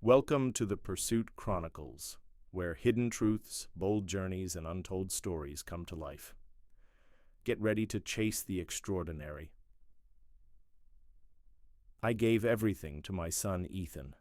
Welcome to the Pursuit Chronicles, where hidden truths, bold journeys, and untold stories come to life. Get ready to chase the extraordinary. I gave everything to my son, Ethan.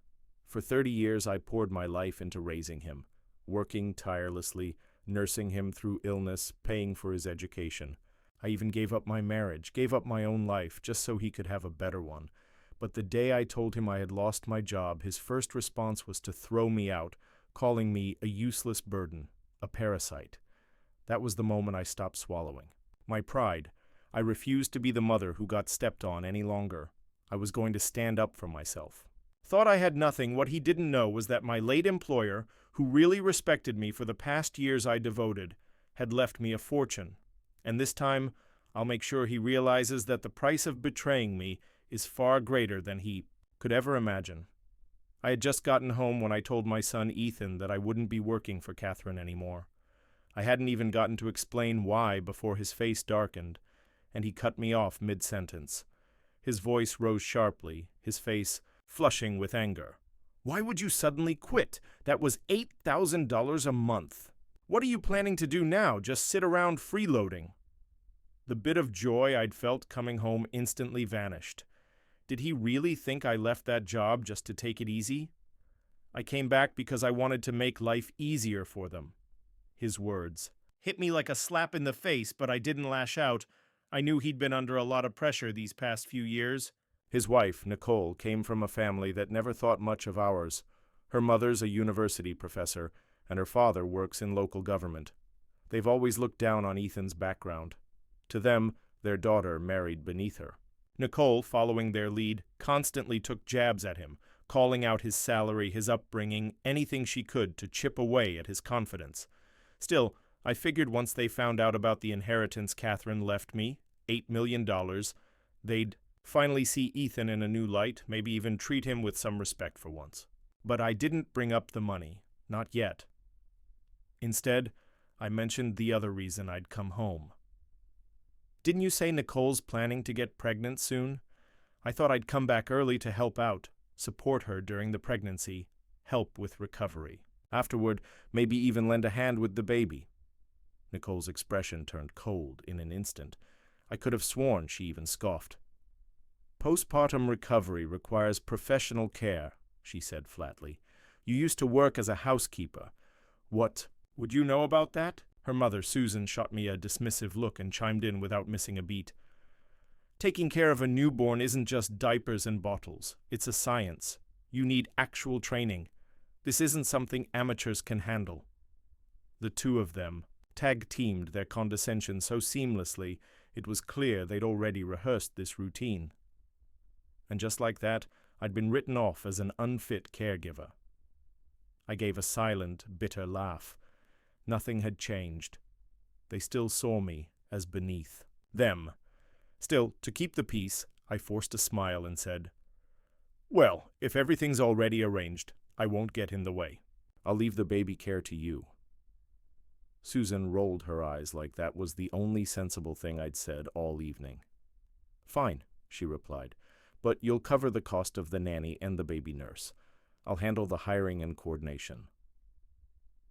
For 30 years, I poured my life into raising him, working tirelessly, nursing him through illness, paying for his education. I even gave up my marriage, gave up my own life, just so he could have a better one. But the day I told him I had lost my job, his first response was to throw me out, calling me a useless burden, a parasite. That was the moment I stopped swallowing. My pride. I refused to be the mother who got stepped on any longer. I was going to stand up for myself. Thought I had nothing. What he didn't know was that my late employer, who really respected me for the past years I devoted, had left me a fortune. And this time, I'll make sure he realizes that the price of betraying me is far greater than he could ever imagine. I had just gotten home when I told my son Ethan that I wouldn't be working for Catherine anymore. I hadn't even gotten to explain why before his face darkened, and he cut me off mid-sentence. His voice rose sharply, his face flushing with anger. "Why would you suddenly quit? That was $8,000 a month. What are you planning to do now? Just sit around freeloading?" The bit of joy I'd felt coming home instantly vanished. Did he really think I left that job just to take it easy? I came back because I wanted to make life easier for them. His words hit me like a slap in the face, but I didn't lash out. I knew he'd been under a lot of pressure these past few years. His wife, Nicole, came from a family that never thought much of ours. Her mother's a university professor, and her father works in local government. They've always looked down on Ethan's background. To them, their daughter married beneath her. Nicole, following their lead, constantly took jabs at him, calling out his salary, his upbringing, anything she could to chip away at his confidence. Still, I figured once they found out about the inheritance Catherine left me, $8 million, they'd finally see Ethan in a new light, maybe even treat him with some respect for once. But I didn't bring up the money, not yet. Instead, I mentioned the other reason I'd come home. "Didn't you say Nicole's planning to get pregnant soon? I thought I'd come back early to help out, support her during the pregnancy, help with recovery. Afterward, maybe even lend a hand with the baby." Nicole's expression turned cold in an instant. I could have sworn she even scoffed. "Postpartum recovery requires professional care," she said flatly. "You used to work as a housekeeper. What would you know about that?" Her mother, Susan, shot me a dismissive look and chimed in without missing a beat. "Taking care of a newborn isn't just diapers and bottles. It's a science. You need actual training. This isn't something amateurs can handle." The two of them tag-teamed their condescension so seamlessly, it was clear they'd already rehearsed this routine. And just like that, I'd been written off as an unfit caregiver. I gave a silent, bitter laugh. Nothing had changed. They still saw me as beneath them. Still, to keep the peace, I forced a smile and said, "Well, if everything's already arranged, I won't get in the way. I'll leave the baby care to you." Susan rolled her eyes like that was the only sensible thing I'd said all evening. "Fine," she replied, "but you'll cover the cost of the nanny and the baby nurse. I'll handle the hiring and coordination."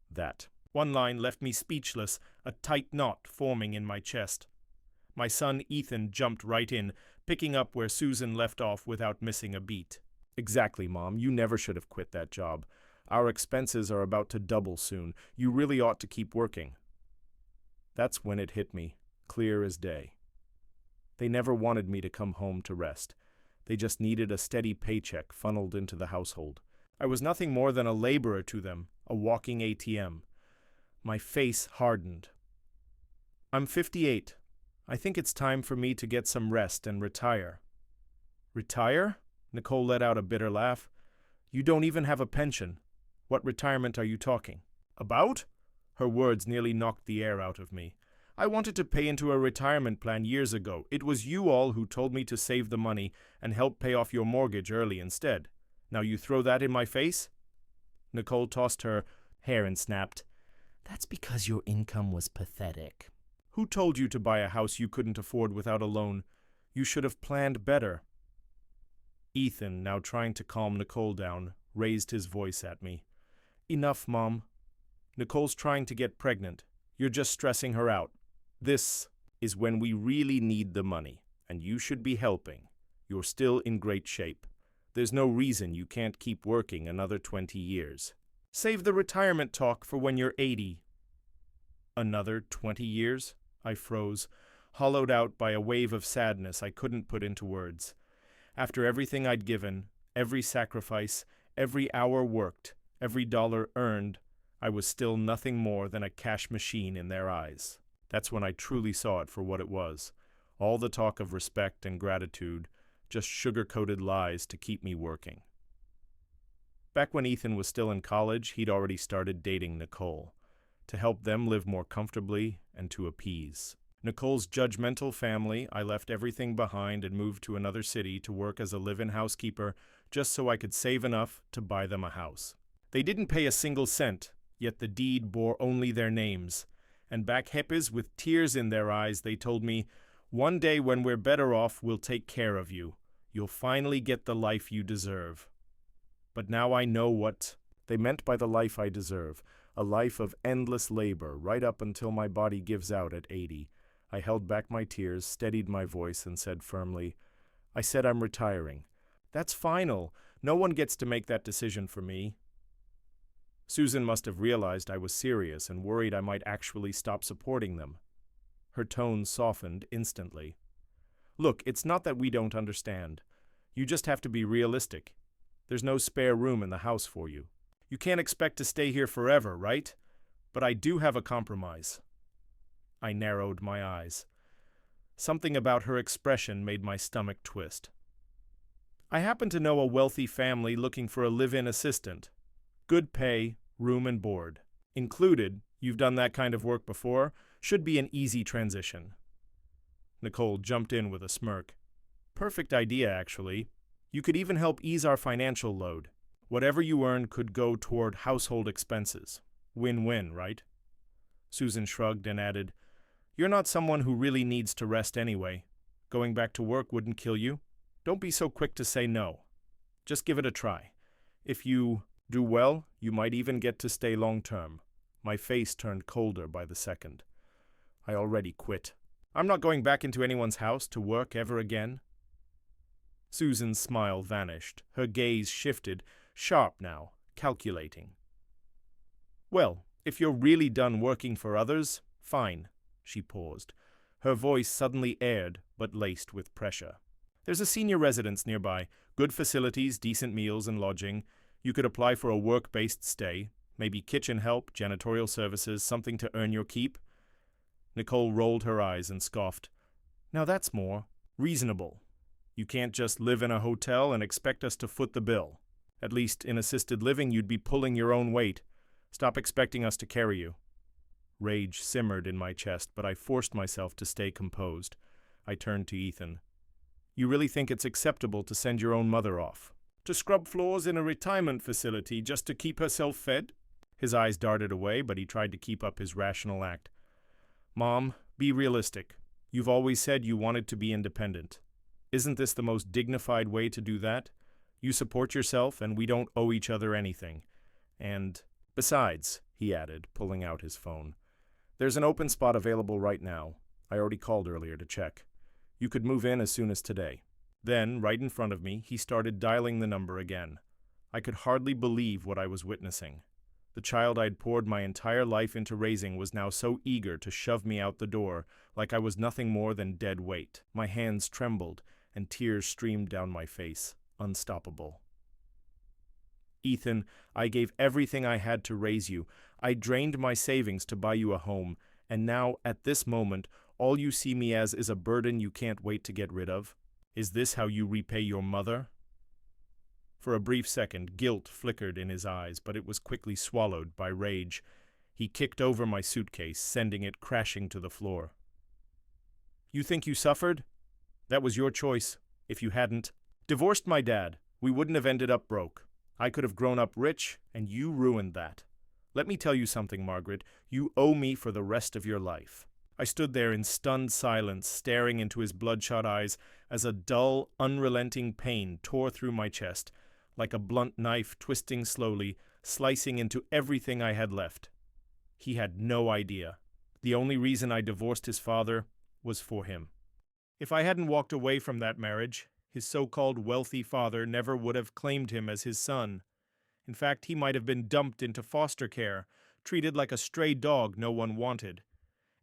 That one line left me speechless, a tight knot forming in my chest. My son Ethan jumped right in, picking up where Susan left off without missing a beat. "Exactly, Mom. You never should have quit that job. Our expenses are about to double soon. You really ought to keep working." That's when it hit me, clear as day. They never wanted me to come home to rest. They just needed a steady paycheck funneled into the household. I was nothing more than a laborer to them, a walking ATM. My face hardened. "I'm 58. I think it's time for me to get some rest and retire." "Retire?" Nicole let out a bitter laugh. "You don't even have a pension. What retirement are you talking about?" Her words nearly knocked the air out of me. "I wanted to pay into a retirement plan years ago. It was you all who told me to save the money and help pay off your mortgage early instead. Now you throw that in my face?" Nicole tossed her hair and snapped, "That's because your income was pathetic." "Who told you to buy a house you couldn't afford without a loan? You should have planned better." Ethan, now trying to calm Nicole down, raised his voice at me. Enough, Mom. Nicole's trying to get pregnant. You're just stressing her out. This is when we really need the money, and you should be helping. You're still in great shape. There's no reason you can't keep working another 20 years. Save the retirement talk for when you're 80. Another 20 years? I froze, hollowed out by a wave of sadness I couldn't put into words. After everything I'd given, every sacrifice, every hour worked, every dollar earned, I was still nothing more than a cash machine in their eyes. That's when I truly saw it for what it was. All the talk of respect and gratitude, just sugar-coated lies to keep me working. Back when Ethan was still in college, he'd already started dating Nicole, to help them live more comfortably and to appease Nicole's judgmental family. I left everything behind and moved to another city to work as a live-in housekeeper just so I could save enough to buy them a house. They didn't pay a single cent, yet the deed bore only their names. And back hippies with tears in their eyes, they told me, "One day when we're better off, we'll take care of you. You'll finally get the life you deserve." But now I know what they meant by the life I deserve, a life of endless labor, right up until my body gives out at 80. I held back my tears, steadied my voice, and said firmly, "I said I'm retiring." "That's final. No one gets to make that decision for me." Susan must have realized I was serious and worried I might actually stop supporting them. Her tone softened instantly. "Look, it's not that we don't understand. You just have to be realistic. There's no spare room in the house for you. You can't expect to stay here forever, right? But I do have a compromise." I narrowed my eyes. Something about her expression made my stomach twist. "I happen to know a wealthy family looking for a live-in assistant. Good pay, room and board. Included, you've done that kind of work before, should be an easy transition." Nicole jumped in with a smirk. "Perfect idea, actually. You could even help ease our financial load. Whatever you earn could go toward household expenses. Win-win, right?" Susan shrugged and added, "You're not someone who really needs to rest anyway. Going back to work wouldn't kill you. Don't be so quick to say no. Just give it a try. If you do well, you might even get to stay long-term." My face turned colder by the second. I already quit. "I'm not going back into anyone's house to work ever again." Susan's smile vanished. Her gaze shifted, sharp now, calculating. "Well, if you're really done working for others, fine." She paused. Her voice suddenly aired, but laced with pressure. "There's a senior residence nearby. Good facilities, decent meals and lodging. You could apply for a work-based stay. Maybe kitchen help, janitorial services, something to earn your keep." Nicole rolled her eyes and scoffed. "Now that's more reasonable. You can't just live in a hotel and expect us to foot the bill. At least in assisted living you'd be pulling your own weight. Stop expecting us to carry you." Rage simmered in my chest, but I forced myself to stay composed. I turned to Ethan. "You really think it's acceptable to send your own mother off to scrub floors in a retirement facility just to keep herself fed?" His eyes darted away, but he tried to keep up his rational act. "Mom, be realistic. You've always said you wanted to be independent. Isn't this the most dignified way to do that? You support yourself, and we don't owe each other anything. And besides," he added, pulling out his phone, "there's an open spot available right now. I already called earlier to check. You could move in as soon as today." Then, right in front of me, he started dialing the number again. I could hardly believe what I was witnessing. The child I'd poured my entire life into raising was now so eager to shove me out the door, like I was nothing more than dead weight. My hands trembled, and tears streamed down my face, unstoppable. "Ethan, I gave everything I had to raise you. I drained my savings to buy you a home, and now, at this moment, all you see me as is a burden you can't wait to get rid of? Is this how you repay your mother?" For a brief second, guilt flickered in his eyes, but it was quickly swallowed by rage. He kicked over my suitcase, sending it crashing to the floor. "You think you suffered? That was your choice. If you hadn't divorced my dad, we wouldn't have ended up broke. I could have grown up rich, and you ruined that. Let me tell you something, Margaret. You owe me for the rest of your life." I stood there in stunned silence, staring into his bloodshot eyes as a dull, unrelenting pain tore through my chest, like a blunt knife twisting slowly, slicing into everything I had left. He had no idea. The only reason I divorced his father was for him. If I hadn't walked away from that marriage, his so-called wealthy father never would have claimed him as his son. In fact, he might have been dumped into foster care, treated like a stray dog no one wanted.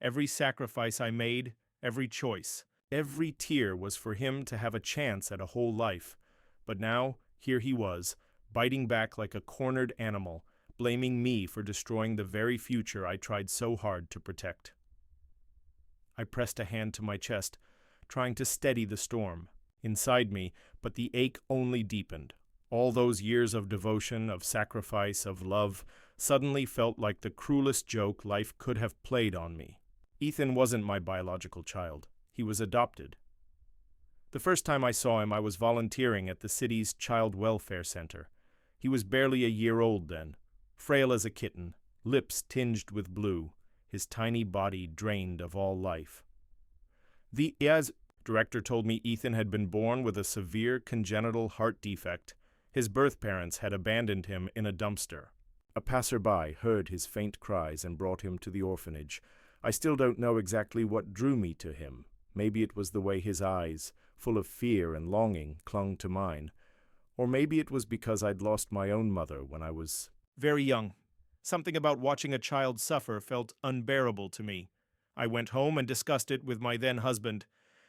Every sacrifice I made, every choice, every tear was for him to have a chance at a whole life. But now, here he was, biting back like a cornered animal, blaming me for destroying the very future I tried so hard to protect. I pressed a hand to my chest, trying to steady the storm inside me, but the ache only deepened. All those years of devotion, of sacrifice, of love, suddenly felt like the cruelest joke life could have played on me. Ethan wasn't my biological child. He was adopted. The first time I saw him, I was volunteering at the city's child welfare center. He was barely a year old then, frail as a kitten, lips tinged with blue, his tiny body drained of all life. The director told me Ethan had been born with a severe congenital heart defect. His birth parents had abandoned him in a dumpster. A passerby heard his faint cries and brought him to the orphanage. I still don't know exactly what drew me to him. Maybe it was the way his eyes, full of fear and longing, clung to mine. Or maybe it was because I'd lost my own mother when I was very young. Something about watching a child suffer felt unbearable to me. I went home and discussed it with my then husband.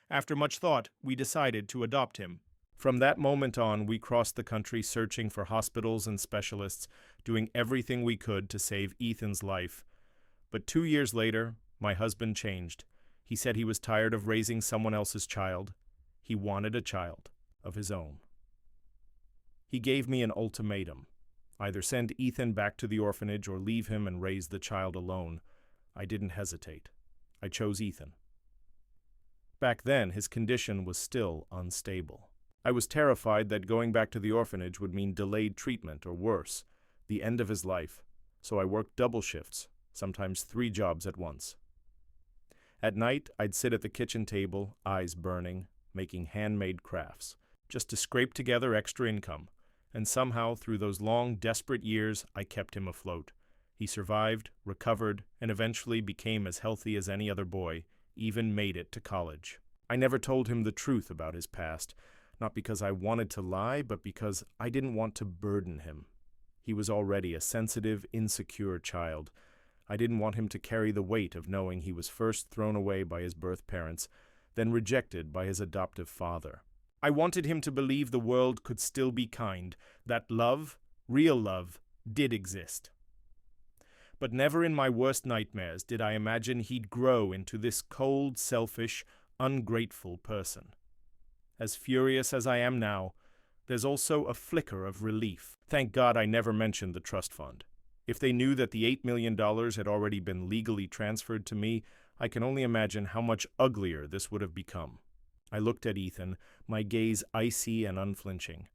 After much thought, we decided to adopt him. From that moment on, we crossed the country searching for hospitals and specialists, doing everything we could to save Ethan's life. But 2 years later, my husband changed. He said he was tired of raising someone else's child. He wanted a child of his own. He gave me an ultimatum. Either send Ethan back to the orphanage or leave him and raise the child alone. I didn't hesitate. I chose Ethan. Back then, his condition was still unstable. I was terrified that going back to the orphanage would mean delayed treatment or worse, the end of his life, so I worked double shifts, sometimes 3 jobs at once. At night, I'd sit at the kitchen table, eyes burning, making handmade crafts, just to scrape together extra income, and somehow, through those long, desperate years, I kept him afloat. He survived, recovered, and eventually became as healthy as any other boy, even made it to college. I never told him the truth about his past, not because I wanted to lie, but because I didn't want to burden him. He was already a sensitive, insecure child. I didn't want him to carry the weight of knowing he was first thrown away by his birth parents, then rejected by his adoptive father. I wanted him to believe the world could still be kind, that love, real love, did exist. But never in my worst nightmares did I imagine he'd grow into this cold, selfish, ungrateful person. As furious as I am now, there's also a flicker of relief. Thank God I never mentioned the trust fund. If they knew that the $8 million had already been legally transferred to me, I can only imagine how much uglier this would have become. I looked at Ethan, my gaze icy and unflinching.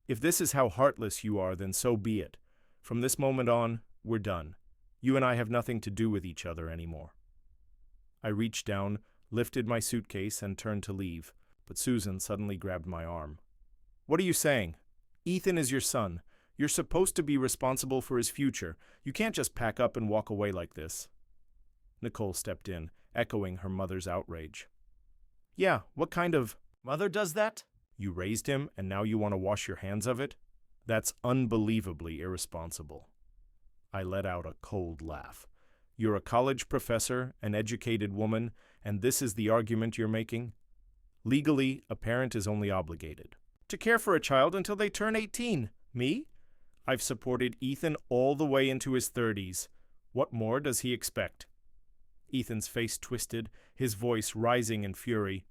If this is how heartless you are, then so be it. From this moment on, we're done. You and I have nothing to do with each other anymore. I reached down, lifted my suitcase, and turned to leave, but Susan suddenly grabbed my arm. What are you saying? Ethan is your son. You're supposed to be responsible for his future. You can't just pack up and walk away like this. Nicole stepped in, echoing her mother's outrage. Yeah, what kind of mother does that? You raised him, and now you want to wash your hands of it? That's unbelievably irresponsible. I let out a cold laugh. You're a college professor, an educated woman, and this is the argument you're making? Legally, a parent is only obligated to care for a child until they turn 18. Me? I've supported Ethan all the way into his 30s. What more does he expect? Ethan's face twisted, his voice rising in fury.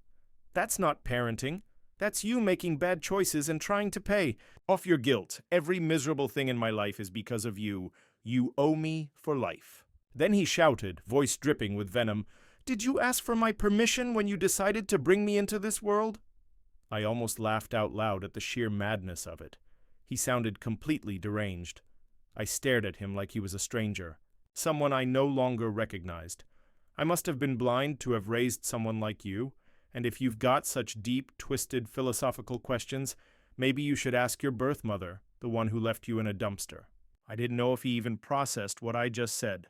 That's not parenting. That's you making bad choices and trying to pay off your guilt. Every miserable thing in my life is because of you. You owe me for life. Then he shouted, voice dripping with venom, Did you ask for my permission when you decided to bring me into this world? I almost laughed out loud at the sheer madness of it. He sounded completely deranged. I stared at him like he was a stranger, someone I no longer recognized. I must have been blind to have raised someone like you, and if you've got such deep, twisted philosophical questions, Maybe you should ask your birth mother, the one who left you in a dumpster. I didn't know if he even processed what I just said.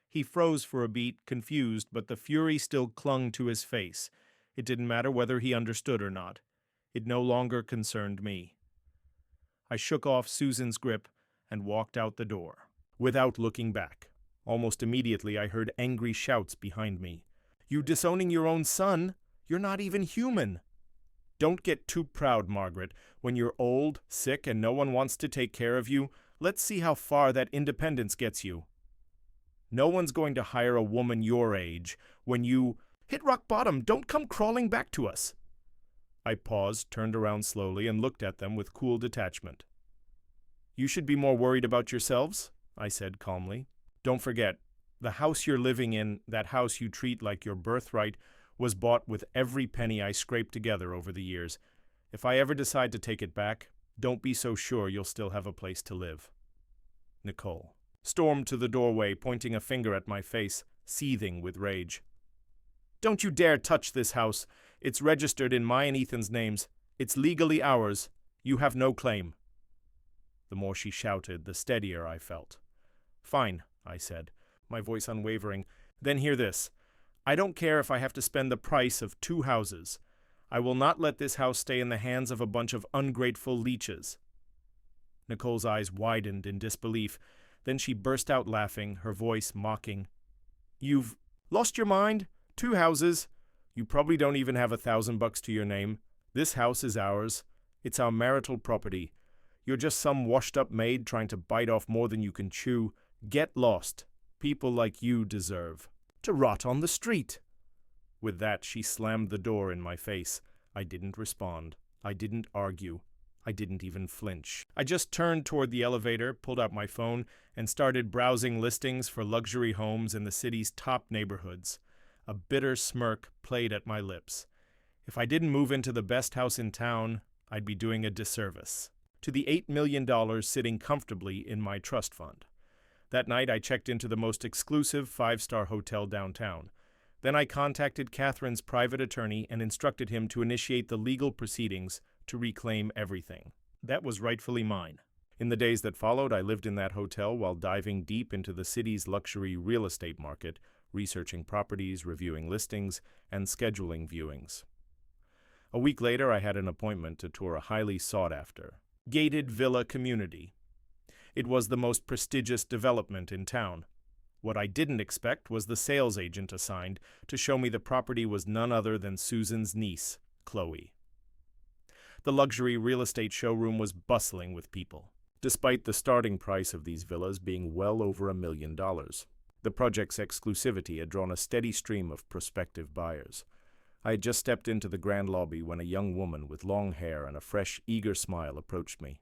He froze for a beat, confused, but the fury still clung to his face. It didn't matter whether he understood or not. It no longer concerned me. I shook off Susan's grip and walked out the door, without looking back. Almost immediately I heard angry shouts behind me. "You disowning your own son? You're not even human." "Don't get too proud, Margaret. When you're old, sick, and no one wants to take care of you, let's see how far that independence gets you. No one's going to hire a woman your age when you hit rock bottom. Don't come crawling back to us." I paused, turned around slowly, and looked at them with cool detachment. "You should be more worried about yourselves," I said calmly. "Don't forget, the house you're living in, that house you treat like your birthright, was bought with every penny I scraped together over the years. If I ever decide to take it back, don't be so sure you'll still have a place to live." Nicole stormed to the doorway, pointing a finger at my face, seething with rage. "Don't you dare touch this house. It's registered in my and Ethan's names. It's legally ours. You have no claim." The more she shouted, the steadier I felt. "Fine," I said, my voice unwavering. "Then hear this. I don't care if I have to spend the price of 2 houses. I will not let this house stay in the hands of a bunch of ungrateful leeches." Nicole's eyes widened in disbelief. Then she burst out laughing, her voice mocking. "You've lost your mind? 2 houses? You probably don't even have $1,000 to your name. This house is ours. It's our marital property. You're just some washed-up maid trying to bite off more than you can chew. Get lost. People like you deserve to rot on the street." With that, she slammed the door in my face. I didn't respond. I didn't argue. I didn't even flinch. I just turned toward the elevator, pulled out my phone, and started browsing listings for luxury homes in the city's top neighborhoods. A bitter smirk played at my lips. If I didn't move into the best house in town, I'd be doing a disservice to the $8 million sitting comfortably in my trust fund. That night, I checked into the most exclusive 5-star hotel downtown. Then I contacted Catherine's private attorney and instructed him to initiate the legal proceedings to reclaim everything that was rightfully mine. In the days that followed, I lived in that hotel while diving deep into the city's luxury real estate market, researching properties, reviewing listings, and scheduling viewings. A week later, I had an appointment to tour a highly sought-after, gated villa community. It was the most prestigious development in town. What I didn't expect was the sales agent assigned to show me the property was none other than Susan's niece, Chloe. The luxury real estate showroom was bustling with people, despite the starting price of these villas being well over $1 million. The project's exclusivity had drawn a steady stream of prospective buyers. I had just stepped into the grand lobby when a young woman with long hair and a fresh, eager smile approached me.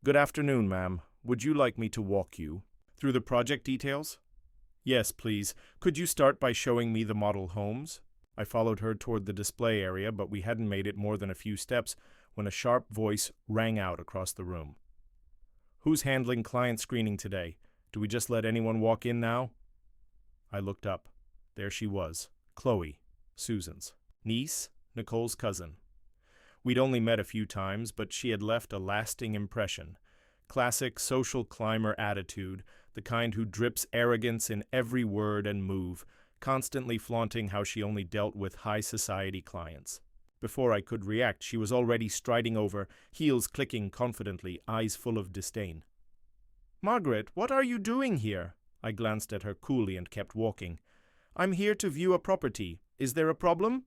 "Good afternoon, ma'am. Would you like me to walk you through the project details?" "Yes, please. Could you start by showing me the model homes?" I followed her toward the display area, but we hadn't made it more than a few steps when a sharp voice rang out across the room. "Who's handling client screening today? Do we just let anyone walk in now?" I looked up. There she was, Chloe, Susan's niece, Nicole's cousin. We'd only met a few times, but she had left a lasting impression. Classic social climber attitude, the kind who drips arrogance in every word and move, constantly flaunting how she only dealt with high society clients. Before I could react, she was already striding over, heels clicking confidently, eyes full of disdain. "Margaret, what are you doing here?" I glanced at her coolly and kept walking. "I'm here to view a property. Is there a problem?"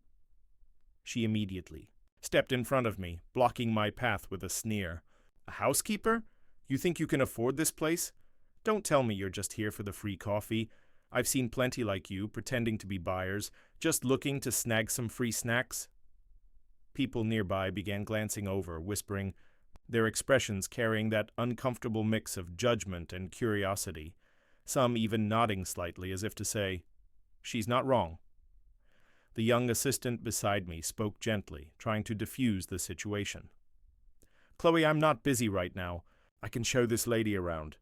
She immediately stepped in front of me, blocking my path with a sneer. "A housekeeper? You think you can afford this place? Don't tell me you're just here for the free coffee. I've seen plenty like you, pretending to be buyers, just looking to snag some free snacks." People nearby began glancing over, whispering, their expressions carrying that uncomfortable mix of judgment and curiosity, some even nodding slightly as if to say, "She's not wrong." The young assistant beside me spoke gently, trying to diffuse the situation. "Chloe, I'm not busy right now. I can show this lady around."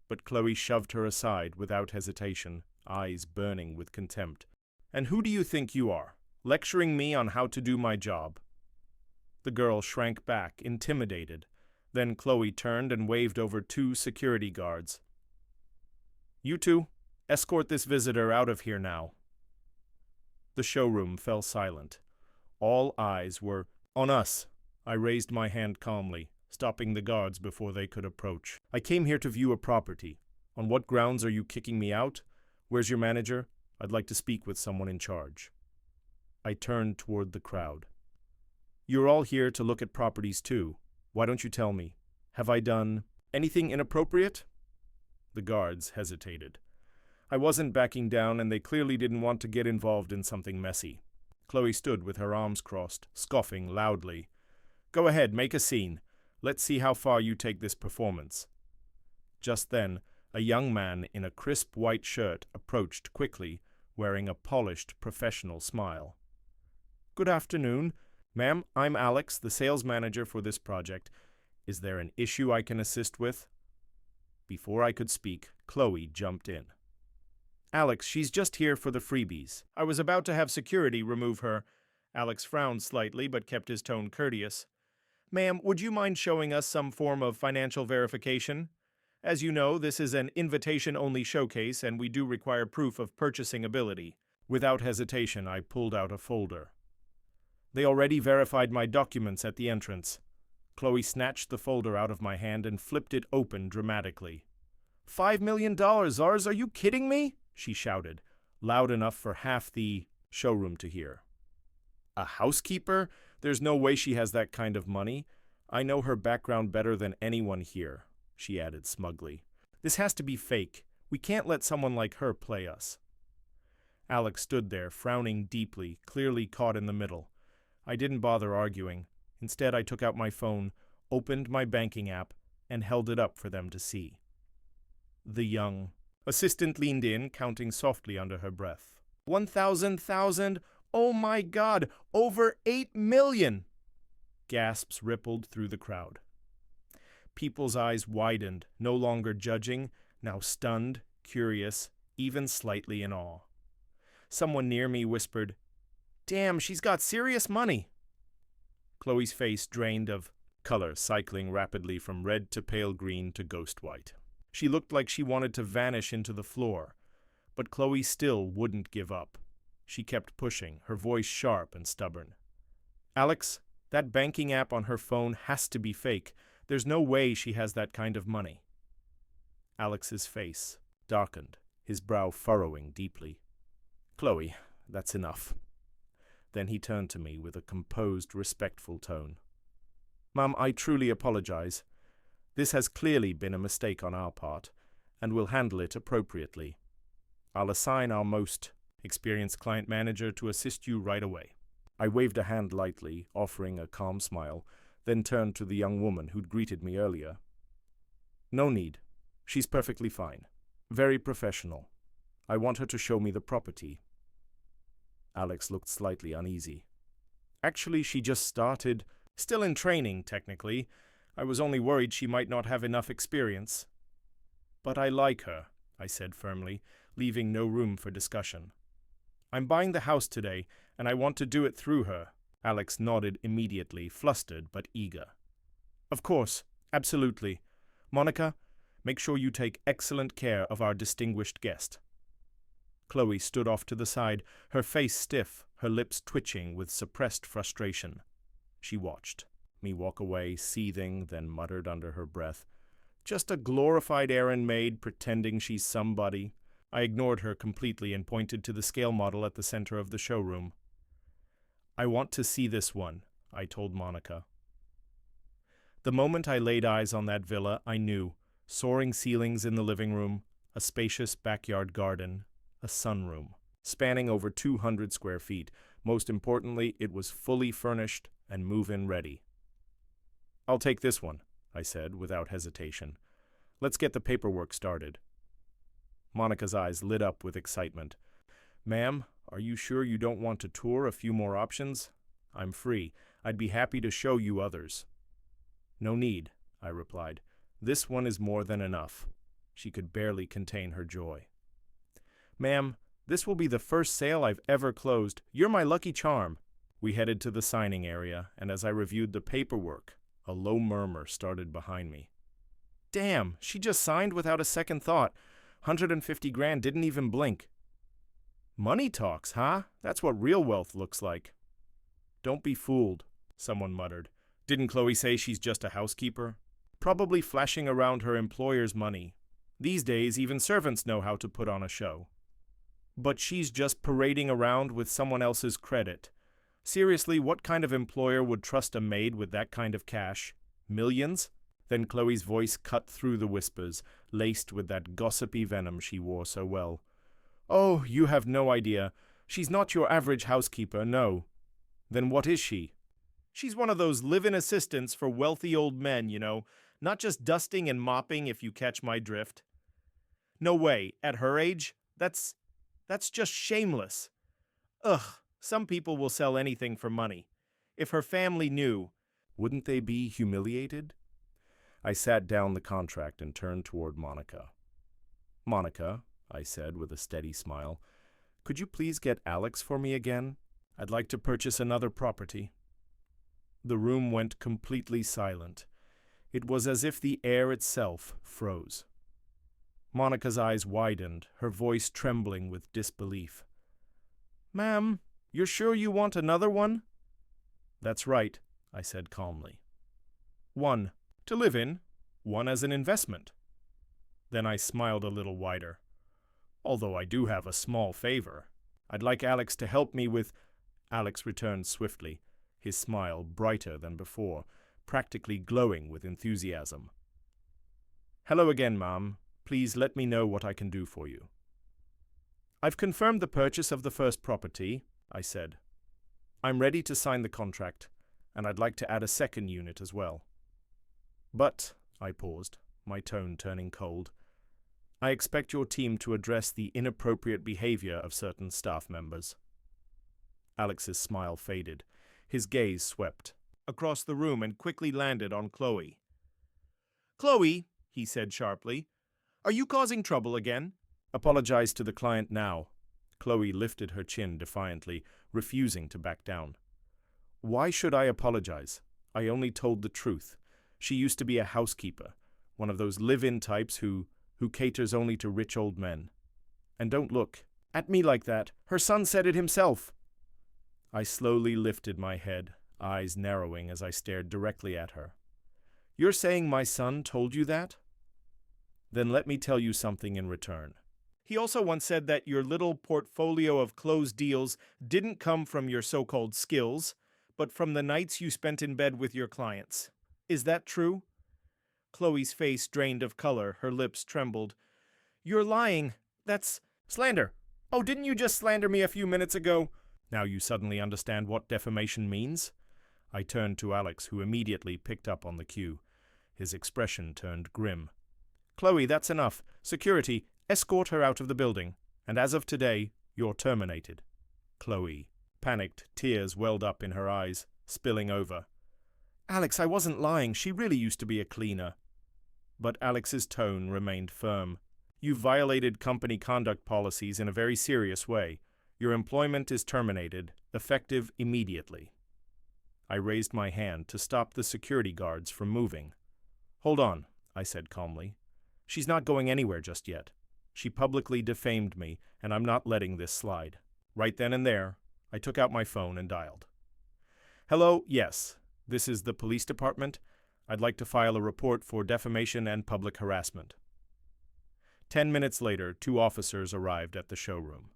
But Chloe shoved her aside without hesitation, eyes burning with contempt. "And who do you think you are, lecturing me on how to do my job?" The girl shrank back, intimidated. Then Chloe turned and waved over 2 security guards. "You two, escort this visitor out of here now." The showroom fell silent. All eyes were on us. I raised my hand calmly, stopping the guards before they could approach. "I came here to view a property. On what grounds are you kicking me out? Where's your manager? I'd like to speak with someone in charge." I turned toward the crowd. "You're all here to look at properties too. Why don't you tell me? Have I done anything inappropriate?" The guards hesitated. I wasn't backing down, and they clearly didn't want to get involved in something messy. Chloe stood with her arms crossed, scoffing loudly. "Go ahead, make a scene. Let's see how far you take this performance." Just then, a young man in a crisp white shirt approached quickly, wearing a polished, professional smile. "Good afternoon. Ma'am, I'm Alex, the sales manager for this project. Is there an issue I can assist with?" Before I could speak, Chloe jumped in. "Alex, she's just here for the freebies. I was about to have security remove her." Alex frowned slightly but kept his tone courteous. "Ma'am, would you mind showing us some form of financial verification? As you know, this is an invitation-only showcase, and we do require proof of purchasing ability." Without hesitation, I pulled out a folder. "They already verified my documents at the entrance." Chloe snatched the folder out of my hand and flipped it open dramatically. $5 million, ours? Are you kidding me?" she shouted, loud enough for half the showroom to hear. "A housekeeper? There's no way she has that kind of money. I know her background better than anyone here," she added smugly. "This has to be fake. We can't let someone like her play us." Alex stood there, frowning deeply, clearly caught in the middle. I didn't bother arguing. Instead, I took out my phone, opened my banking app, and held it up for them to see. The young assistant leaned in, counting softly under her breath. 1,000, oh my God, over 8 million! Gasps rippled through the crowd. People's eyes widened, no longer judging, now stunned, curious, even slightly in awe. Someone near me whispered, "Damn, she's got serious money." Chloe's face drained of color, cycling rapidly from red to pale green to ghost white. She looked like she wanted to vanish into the floor, but Chloe still wouldn't give up. She kept pushing, her voice sharp and stubborn. "Alex, that banking app on her phone has to be fake. There's no way she has that kind of money." Alex's face darkened, his brow furrowing deeply. "Chloe, that's enough." Then he turned to me with a composed, respectful tone. "Ma'am, I truly apologize. This has clearly been a mistake on our part, and we'll handle it appropriately. I'll assign our most experienced client manager to assist you right away." I waved a hand lightly, offering a calm smile, then turned to the young woman who'd greeted me earlier. "No need. She's perfectly fine. Very professional. I want her to show me the property." Alex looked slightly uneasy. "Actually, she just started. Still in training, technically. I was only worried she might not have enough experience." "But I like her," I said firmly, leaving no room for discussion. "I'm buying the house today, and I want to do it through her." Alex nodded immediately, flustered but eager. "Of course, absolutely. Monica, make sure you take excellent care of our distinguished guest." Chloe stood off to the side, her face stiff, her lips twitching with suppressed frustration. She watched me walk away, seething, then muttered under her breath, "Just a glorified errand maid pretending she's somebody." I ignored her completely and pointed to the scale model at the center of the showroom. "I want to see this one," I told Monica. The moment I laid eyes on that villa, I knew. Soaring ceilings in the living room, a spacious backyard garden, a sunroom, spanning over 200 square feet. Most importantly, it was fully furnished and move-in ready. "I'll take this one," I said without hesitation. "Let's get the paperwork started." Monica's eyes lit up with excitement. "Ma'am, are you sure you don't want to tour a few more options? I'm free. I'd be happy to show you others." "No need," I replied. "This one is more than enough." She could barely contain her joy. "Ma'am, this will be the first sale I've ever closed. You're my lucky charm." We headed to the signing area, and as I reviewed the paperwork, a low murmur started behind me. Damn, she just signed without a second thought. 150 grand didn't even blink. Money talks, huh? That's what real wealth looks like. Don't be fooled, someone muttered. Didn't Chloe say she's just a housekeeper? Probably flashing around her employer's money. These days, even servants know how to put on a show. But she's just parading around with someone else's credit. Seriously, what kind of employer would trust a maid with that kind of cash? Millions? Then Chloe's voice cut through the whispers, laced with that gossipy venom she wore so well. Oh, you have no idea. She's not your average housekeeper, no. Then what is she? She's one of those live-in assistants for wealthy old men, not just dusting and mopping, if you catch my drift. No way, at her age? That's just shameless. Ugh, some people will sell anything for money. If her family knew, wouldn't they be humiliated? I sat down the contract and turned toward Monica. Monica, I said with a steady smile, could you please get Alex for me again? I'd like to purchase another property. The room went completely silent. It was as if the air itself froze. Monica's eyes widened, her voice trembling with disbelief. Ma'am, you're sure you want another one? That's right, I said calmly. One to live in, one as an investment. Then I smiled a little wider. Although I do have a small favor. I'd like Alex to help me with... Alex returned swiftly, his smile brighter than before, practically glowing with enthusiasm. Hello again, ma'am. Please let me know what I can do for you. I've confirmed the purchase of the first property, I said. I'm ready to sign the contract, and I'd like to add a second unit as well. But, I paused, my tone turning cold, I expect your team to address the inappropriate behavior of certain staff members. Alex's smile faded. His gaze swept across the room and quickly landed on Chloe. Chloe, he said sharply, are you causing trouble again? Apologize to the client now. Chloe lifted her chin defiantly, refusing to back down. Why should I apologize? I only told the truth. She used to be a housekeeper, one of those live-in types who caters only to rich old men. And don't look at me like that. Her son said it himself. I slowly lifted my head, eyes narrowing as I stared directly at her. You're saying my son told you that? Then let me tell you something in return. He also once said that your little portfolio of closed deals didn't come from your so-called skills, but from the nights you spent in bed with your clients. Is that true? Chloe's face drained of color, her lips trembled. You're lying. That's slander. Oh, didn't you just slander me a few minutes ago? Now you suddenly understand what defamation means? I turned to Alex, who immediately picked up on the cue. His expression turned grim. Chloe, that's enough. Security, escort her out of the building. And as of today, you're terminated. Chloe, panicked, tears welled up in her eyes, spilling over. Alex, I wasn't lying. She really used to be a cleaner. But Alex's tone remained firm. You've violated company conduct policies in a very serious way. Your employment is terminated, effective immediately. I raised my hand to stop the security guards from moving. Hold on, I said calmly. She's not going anywhere just yet. She publicly defamed me, and I'm not letting this slide. Right then and there, I took out my phone and dialed. Hello, yes, this is the police department. I'd like to file a report for defamation and public harassment. 10 minutes later, 2 officers arrived at the showroom.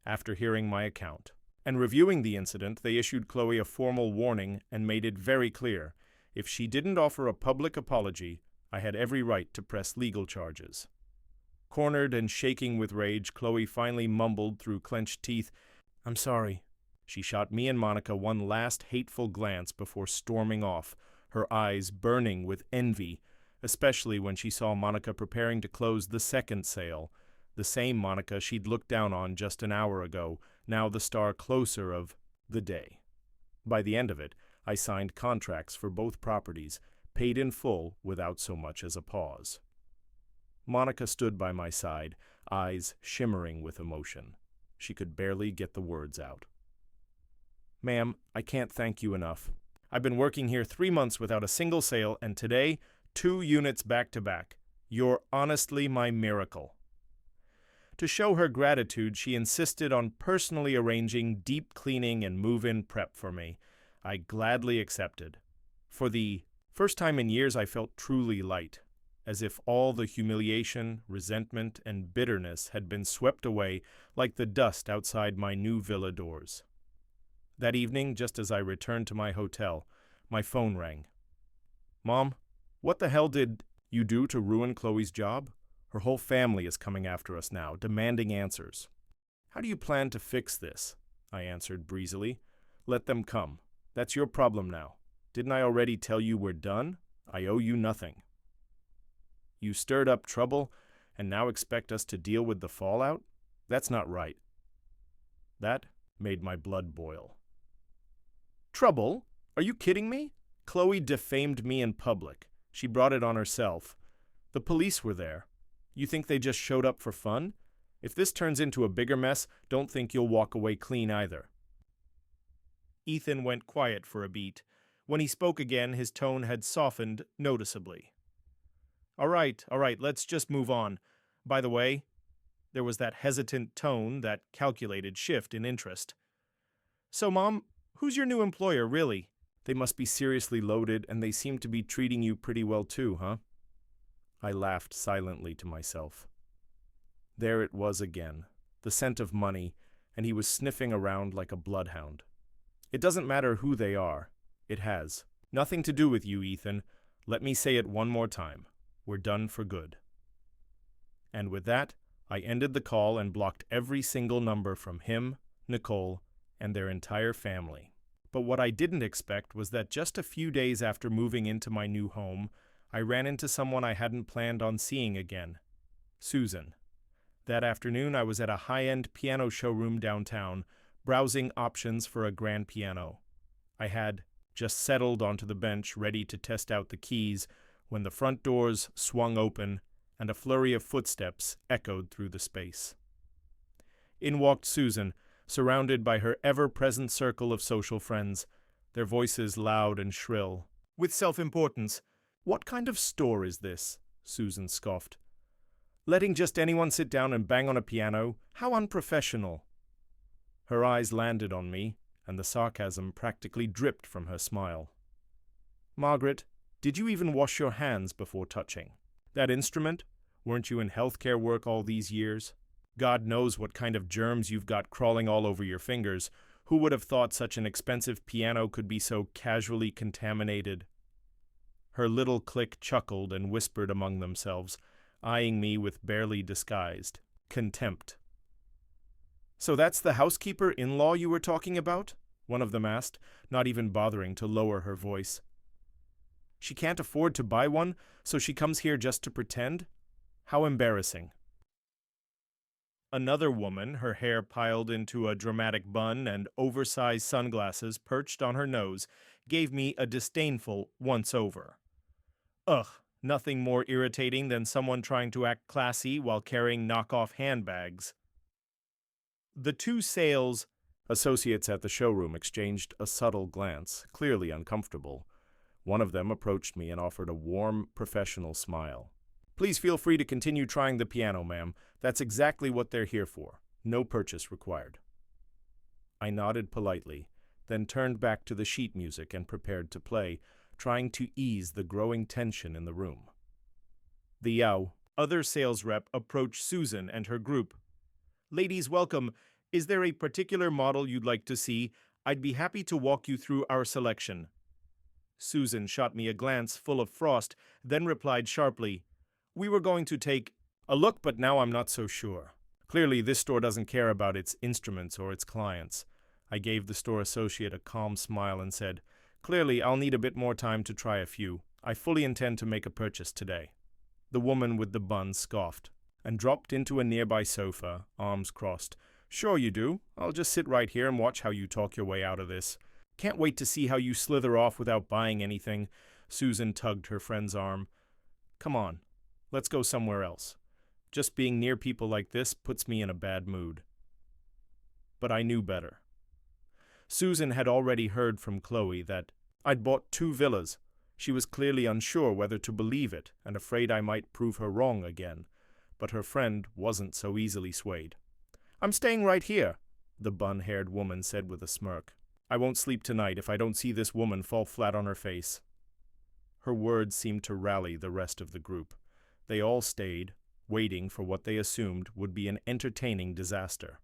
After hearing my account and reviewing the incident, they issued Chloe a formal warning and made it very clear, if she didn't offer a public apology, I had every right to press legal charges. Cornered and shaking with rage, Chloe finally mumbled through clenched teeth, I'm sorry. She shot me and Monica one last hateful glance before storming off, her eyes burning with envy, especially when she saw Monica preparing to close the second sale, the same Monica she'd looked down on just an hour ago, now the star closer of the day. By the end of it, I signed contracts for both properties, paid in full without so much as a pause. Monica stood by my side, eyes shimmering with emotion. She could barely get the words out. Ma'am, I can't thank you enough. I've been working here 3 months without a single sale, and today, 2 units back to back. You're honestly my miracle. To show her gratitude, she insisted on personally arranging deep cleaning and move-in prep for me. I gladly accepted. For the first time in years, I felt truly light, as if all the humiliation, resentment, and bitterness had been swept away like the dust outside my new villa doors. That evening, just as I returned to my hotel, my phone rang. Mom, what the hell did you do to ruin Chloe's job? Her whole family is coming after us now, demanding answers. How do you plan to fix this? I answered breezily. Let them come. That's your problem now. Didn't I already tell you we're done? I owe you nothing. You stirred up trouble and now expect us to deal with the fallout? That's not right. That made my blood boil. Trouble? Are you kidding me? Chloe defamed me in public. She brought it on herself. The police were there. You think they just showed up for fun? If this turns into a bigger mess, don't think you'll walk away clean either. Ethan went quiet for a beat. When he spoke again, his tone had softened noticeably. All right, let's just move on. By the way, there was that hesitant tone, that calculated shift in interest. So, Mom, who's your new employer, really? They must be seriously loaded, and they seem to be treating you pretty well too, huh? I laughed silently to myself. There it was again, the scent of money, and he was sniffing around like a bloodhound. It doesn't matter who they are. It has nothing to do with you, Ethan. Let me say it one more time. We're done for good. And with that, I ended the call and blocked every single number from him, Nicole, and their entire family. But what I didn't expect was that just a few days after moving into my new home, I ran into someone I hadn't planned on seeing again, Susan. That afternoon, I was at a high-end piano showroom downtown, browsing options for a grand piano. I had just settled onto the bench, ready to test out the keys, when the front doors swung open and a flurry of footsteps echoed through the space. In walked Susan, surrounded by her ever-present circle of social friends, their voices loud and shrill. With self-importance, "What kind of store is this?" Susan scoffed. "Letting just anyone sit down and bang on a piano? How unprofessional." Her eyes landed on me, and the sarcasm practically dripped from her smile. "Margaret, did you even wash your hands before touching that instrument? Weren't you in healthcare work all these years? God knows what kind of germs you've got crawling all over your fingers. Who would have thought such an expensive piano could be so casually contaminated?" Her little clique chuckled and whispered among themselves, eyeing me with barely disguised contempt. "So that's the housekeeper-in-law you were talking about?" one of them asked, not even bothering to lower her voice. "She can't afford to buy one, so she comes here just to pretend? How embarrassing." Another woman, her hair piled into a dramatic bun and oversized sunglasses perched on her nose, gave me a disdainful once-over. Ugh, nothing more irritating than someone trying to act classy while carrying knockoff handbags. The two sales associates at the showroom exchanged a subtle glance, clearly uncomfortable. One of them approached me and offered a warm, professional smile. "Please feel free to continue trying the piano, ma'am. That's exactly what they're here for. No purchase required." I nodded politely, then turned back to the sheet music and prepared to play, trying to ease the growing tension in the room. The other sales rep approached Susan and her group. "Ladies, welcome. Is there a particular model you'd like to see? I'd be happy to walk you through our selection." Susan shot me a glance full of frost, then replied sharply, "We were going to take a look, but now I'm not so sure. Clearly, this store doesn't care about its instruments or its clients." I gave the store associate a calm smile and said, "Clearly, I'll need a bit more time to try a few. I fully intend to make a purchase today." The woman with the bun scoffed and dropped into a nearby sofa, arms crossed. "Sure you do. I'll just sit right here and watch how you talk your way out of this. Can't wait to see how you slither off without buying anything." Susan tugged her friend's arm. "Come on, let's go somewhere else. Just being near people like this puts me in a bad mood." But I knew better. Susan had already heard from Chloe that I'd bought 2 villas. She was clearly unsure whether to believe it and afraid I might prove her wrong again. But her friend wasn't so easily swayed. "I'm staying right here," the bun-haired woman said with a smirk. "I won't sleep tonight if I don't see this woman fall flat on her face." Her words seemed to rally the rest of the group. They all stayed, waiting for what they assumed would be an entertaining disaster.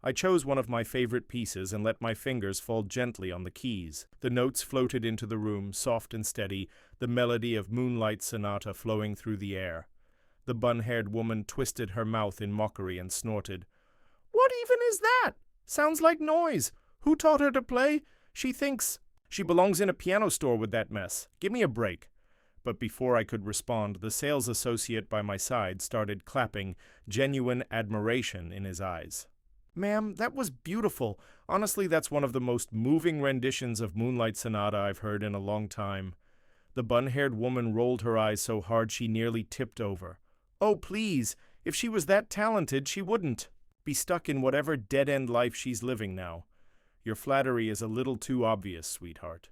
I chose one of my favorite pieces and let my fingers fall gently on the keys. The notes floated into the room, soft and steady, the melody of Moonlight Sonata flowing through the air. The bun-haired woman twisted her mouth in mockery and snorted. "What even is that? Sounds like noise. Who taught her to play? She thinks she belongs in a piano store with that mess. Give me a break." But before I could respond, the sales associate by my side started clapping, genuine admiration in his eyes. "Ma'am, that was beautiful. Honestly, that's one of the most moving renditions of Moonlight Sonata I've heard in a long time." The bun-haired woman rolled her eyes so hard she nearly tipped over. "Oh, please, if she was that talented, she wouldn't be stuck in whatever dead-end life she's living now. Your flattery is a little too obvious, sweetheart."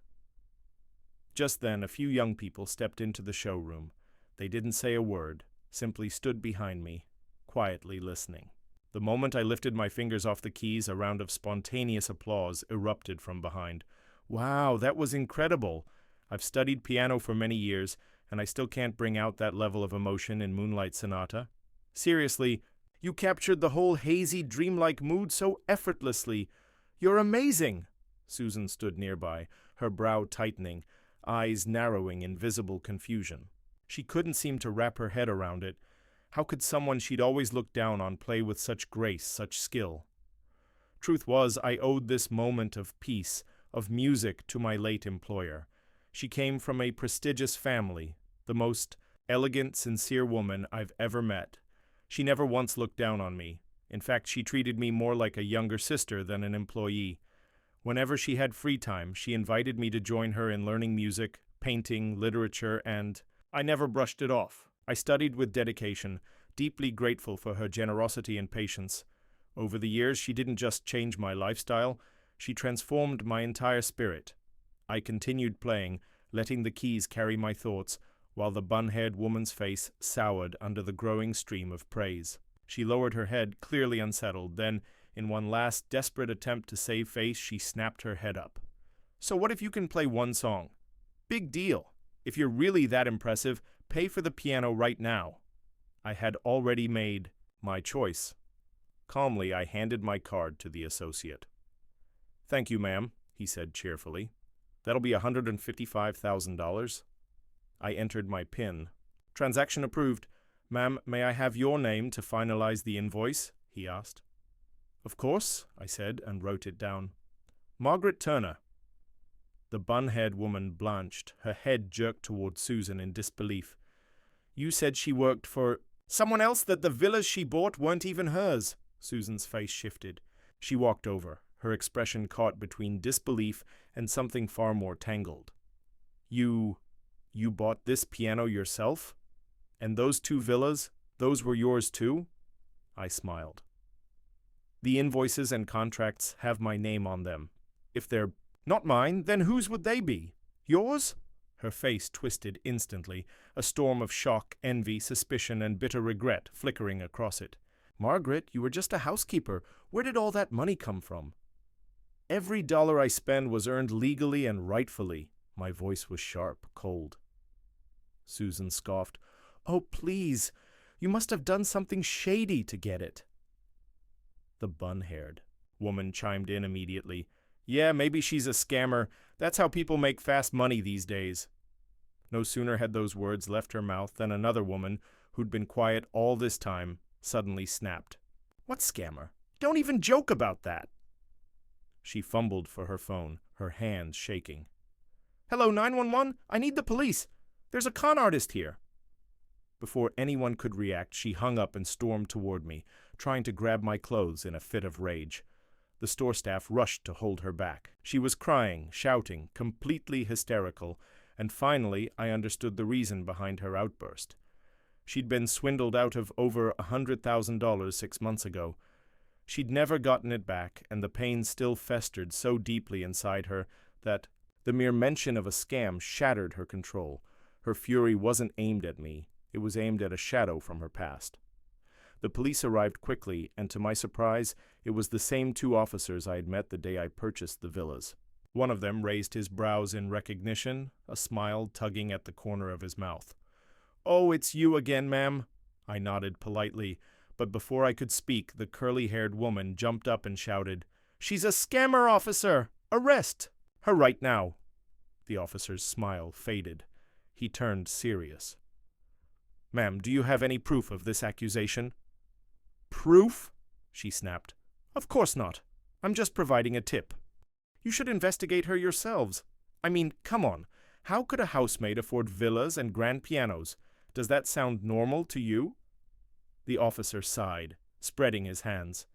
Just then, a few young people stepped into the showroom. They didn't say a word, simply stood behind me, quietly listening. The moment I lifted my fingers off the keys, a round of spontaneous applause erupted from behind. "Wow, that was incredible. I've studied piano for many years, and I still can't bring out that level of emotion in Moonlight Sonata. Seriously, you captured the whole hazy, dreamlike mood so effortlessly. You're amazing." Susan stood nearby, her brow tightening, eyes narrowing in visible confusion. She couldn't seem to wrap her head around it. How could someone she'd always looked down on play with such grace, such skill? Truth was, I owed this moment of peace, of music, to my late employer. She came from a prestigious family, the most elegant, sincere woman I've ever met. She never once looked down on me. In fact, she treated me more like a younger sister than an employee. Whenever she had free time, she invited me to join her in learning music, painting, literature, and I never brushed it off. I studied with dedication, deeply grateful for her generosity and patience. Over the years, she didn't just change my lifestyle, she transformed my entire spirit. I continued playing, letting the keys carry my thoughts, while the bun-haired woman's face soured under the growing stream of praise. She lowered her head, clearly unsettled. Then, in one last desperate attempt to save face, she snapped her head up. "So what if you can play one song? Big deal. If you're really that impressive, pay for the piano right now." I had already made my choice. Calmly, I handed my card to the associate. "Thank you, ma'am," he said cheerfully. "That'll be $155,000. I entered my PIN. "Transaction approved. Ma'am, may I have your name to finalize the invoice?" he asked. "Of course," I said, and wrote it down. "Margaret Turner." The bun-haired woman blanched, her head jerked toward Susan in disbelief. "You said she worked for someone else, that the villas she bought weren't even hers." Susan's face shifted. She walked over, her expression caught between disbelief and something far more tangled. You bought this piano yourself? And those 2 villas, those were yours too?" I smiled. "The invoices and contracts have my name on them. If they're not mine, then whose would they be? Yours?" Her face twisted instantly, a storm of shock, envy, suspicion, and bitter regret flickering across it. "Margaret, you were just a housekeeper. Where did all that money come from?" "Every dollar I spend was earned legally and rightfully." My voice was sharp, cold. Susan scoffed. "Oh, please, you must have done something shady to get it." The bun-haired woman chimed in immediately. "Yeah, maybe she's a scammer. That's how people make fast money these days." No sooner had those words left her mouth than another woman, who'd been quiet all this time, suddenly snapped. "What scammer? Don't even joke about that." She fumbled for her phone, her hands shaking. "Hello, 911? I need the police. There's a con artist here." Before anyone could react, she hung up and stormed toward me, trying to grab my clothes in a fit of rage. The store staff rushed to hold her back. She was crying, shouting, completely hysterical, and finally I understood the reason behind her outburst. She'd been swindled out of over $100,000 6 months ago. She'd never gotten it back, and the pain still festered so deeply inside her that the mere mention of a scam shattered her control. Her fury wasn't aimed at me, it was aimed at a shadow from her past. The police arrived quickly, and to my surprise, it was the same two officers I had met the day I purchased the villas. One of them raised his brows in recognition, a smile tugging at the corner of his mouth. "Oh, it's you again, ma'am." I nodded politely, but before I could speak, the curly-haired woman jumped up and shouted, "She's a scammer, officer! Arrest her right now!" The officer's smile faded. He turned serious. "Ma'am, do you have any proof of this accusation?" "Proof?" she snapped. "Of course not. I'm just providing a tip. You should investigate her yourselves. I mean, come on. How could a housemaid afford villas and grand pianos? Does that sound normal to you?" The officer sighed, spreading his hands.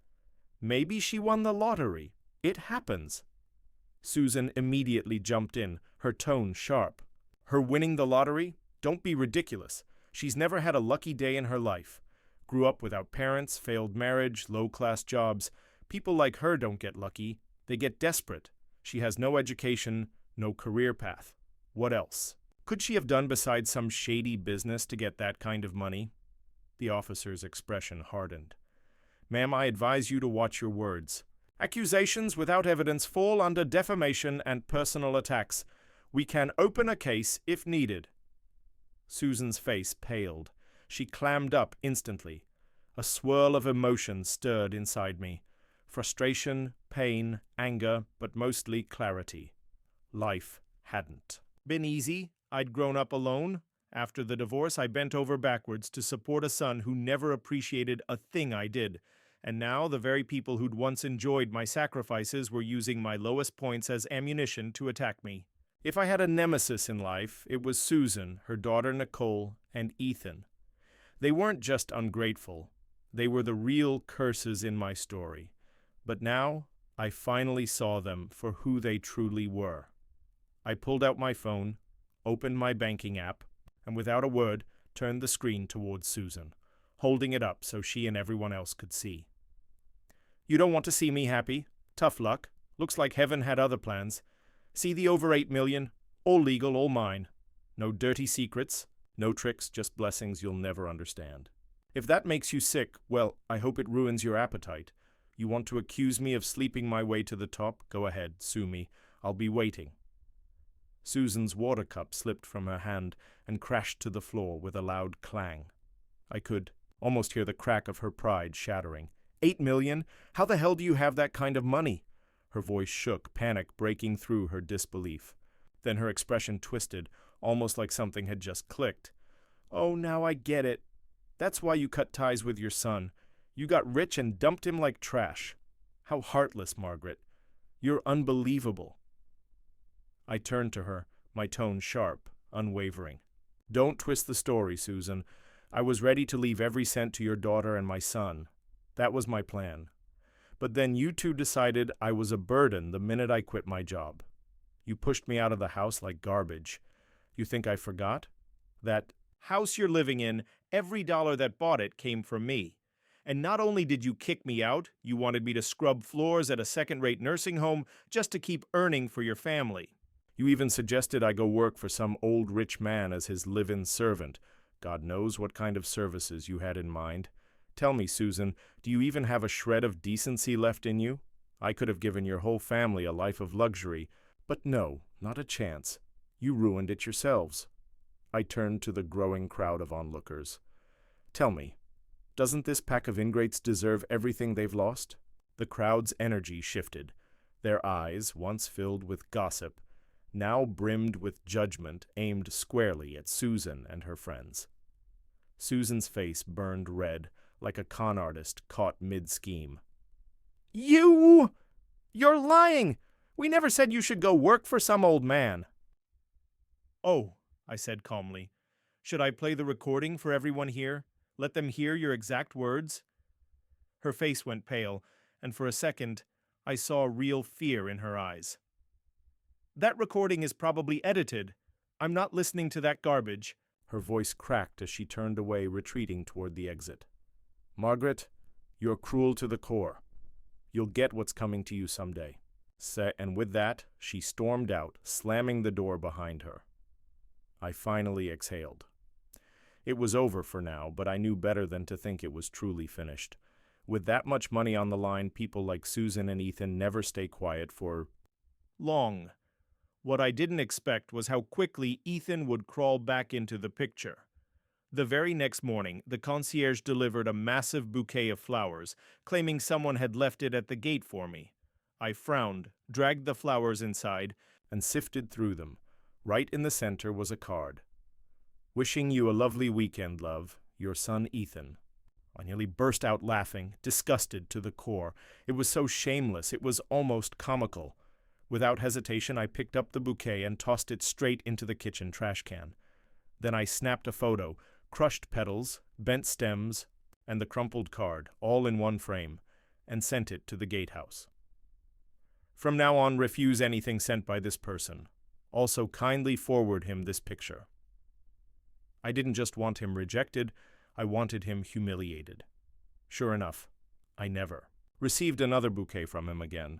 "Maybe she won the lottery. It happens." Susan immediately jumped in, her tone sharp. "Her winning the lottery? Don't be ridiculous. She's never had a lucky day in her life. Grew up without parents, failed marriage, low-class jobs. People like her don't get lucky. They get desperate. She has no education, no career path. What else could she have done besides some shady business to get that kind of money?" The officer's expression hardened. "Ma'am, I advise you to watch your words. Accusations without evidence fall under defamation and personal attacks. We can open a case if needed." Susan's face paled. She clammed up instantly. A swirl of emotion stirred inside me. Frustration, pain, anger, but mostly clarity. Life hadn't been easy. I'd grown up alone. After the divorce, I bent over backwards to support a son who never appreciated a thing I did. And now the very people who'd once enjoyed my sacrifices were using my lowest points as ammunition to attack me. If I had a nemesis in life, it was Susan, her daughter Nicole, and Ethan. They weren't just ungrateful. They were the real curses in my story. But now, I finally saw them for who they truly were. I pulled out my phone, opened my banking app, and without a word, turned the screen towards Susan, holding it up so she and everyone else could see. "You don't want to see me happy? Tough luck. Looks like heaven had other plans. See the over 8 million? All legal, all mine. No dirty secrets, no tricks, just blessings you'll never understand. If that makes you sick, well, I hope it ruins your appetite. You want to accuse me of sleeping my way to the top? Go ahead, sue me. I'll be waiting." Susan's water cup slipped from her hand and crashed to the floor with a loud clang. I could almost hear the crack of her pride shattering. 8 million? How the hell do you have that kind of money?" Her voice shook, panic breaking through her disbelief. Then her expression twisted, almost like something had just clicked. "Oh, now I get it. That's why you cut ties with your son. You got rich and dumped him like trash. How heartless, Margaret. You're unbelievable." I turned to her, my tone sharp, unwavering. "Don't twist the story, Susan. I was ready to leave every cent to your daughter and my son. That was my plan. But then you two decided I was a burden the minute I quit my job. You pushed me out of the house like garbage. You think I forgot? That house you're living in, every dollar that bought it came from me. And not only did you kick me out, you wanted me to scrub floors at a second-rate nursing home just to keep earning for your family. You even suggested I go work for some old rich man as his live-in servant. God knows what kind of services you had in mind. Tell me, Susan, do you even have a shred of decency left in you? I could have given your whole family a life of luxury, but no, not a chance. You ruined it yourselves." I turned to the growing crowd of onlookers. "Tell me, doesn't this pack of ingrates deserve everything they've lost?" The crowd's energy shifted. Their eyes, once filled with gossip, now brimmed with judgment aimed squarely at Susan and her friends. Susan's face burned red, like a con artist caught mid-scheme. You're lying! We never said you should go work for some old man." "Oh," I said calmly. "Should I play the recording for everyone here? Let them hear your exact words?" Her face went pale, and for a second, I saw real fear in her eyes. "That recording is probably edited. I'm not listening to that garbage." Her voice cracked as she turned away, retreating toward the exit. "Margaret, you're cruel to the core. You'll get what's coming to you someday. And with that, she stormed out, slamming the door behind her. I finally exhaled. It was over for now, but I knew better than to think it was truly finished. With that much money on the line, people like Susan and Ethan never stay quiet for long. What I didn't expect was how quickly Ethan would crawl back into the picture. The very next morning, the concierge delivered a massive bouquet of flowers, claiming someone had left it at the gate for me. I frowned, dragged the flowers inside, and sifted through them. Right in the center was a card. "Wishing you a lovely weekend, love. Your son, Ethan." I nearly burst out laughing, disgusted to the core. It was so shameless, it was almost comical. Without hesitation, I picked up the bouquet and tossed it straight into the kitchen trash can. Then I snapped a photo, crushed petals, bent stems, and the crumpled card, all in one frame, and sent it to the gatehouse. From now on, refuse anything sent by this person. Also, kindly forward him this picture. I didn't just want him rejected, I wanted him humiliated. Sure enough, I never received another bouquet from him again.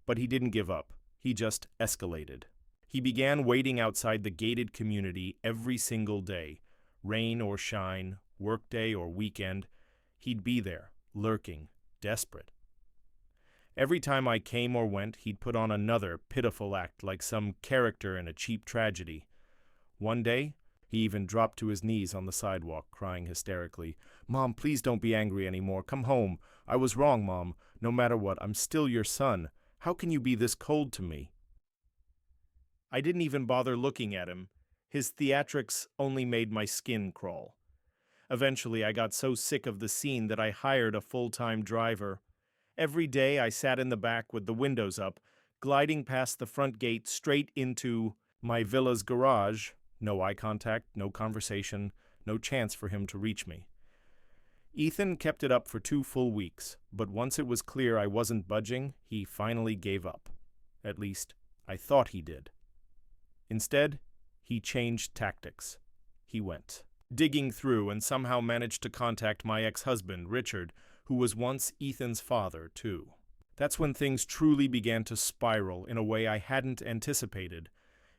But he didn't give up. He just escalated. He began waiting outside the gated community every single day. Rain or shine, workday or weekend, he'd be there, lurking, desperate. Every time I came or went, he'd put on another pitiful act like some character in a cheap tragedy. One day, he even dropped to his knees on the sidewalk, crying hysterically, "Mom, please don't be angry anymore. Come home. I was wrong, Mom. No matter what, I'm still your son. How can you be this cold to me?" I didn't even bother looking at him. His theatrics only made my skin crawl. Eventually, I got so sick of the scene that I hired a full-time driver. Every day, I sat in the back with the windows up, gliding past the front gate straight into my villa's garage. No eye contact, no conversation, no chance for him to reach me. Ethan kept it up for 2 full weeks, but once it was clear I wasn't budging, he finally gave up. At least, I thought he did. Instead, he changed tactics. He went digging through and somehow managed to contact my ex-husband, Richard, who was once Ethan's father, too. That's when things truly began to spiral in a way I hadn't anticipated.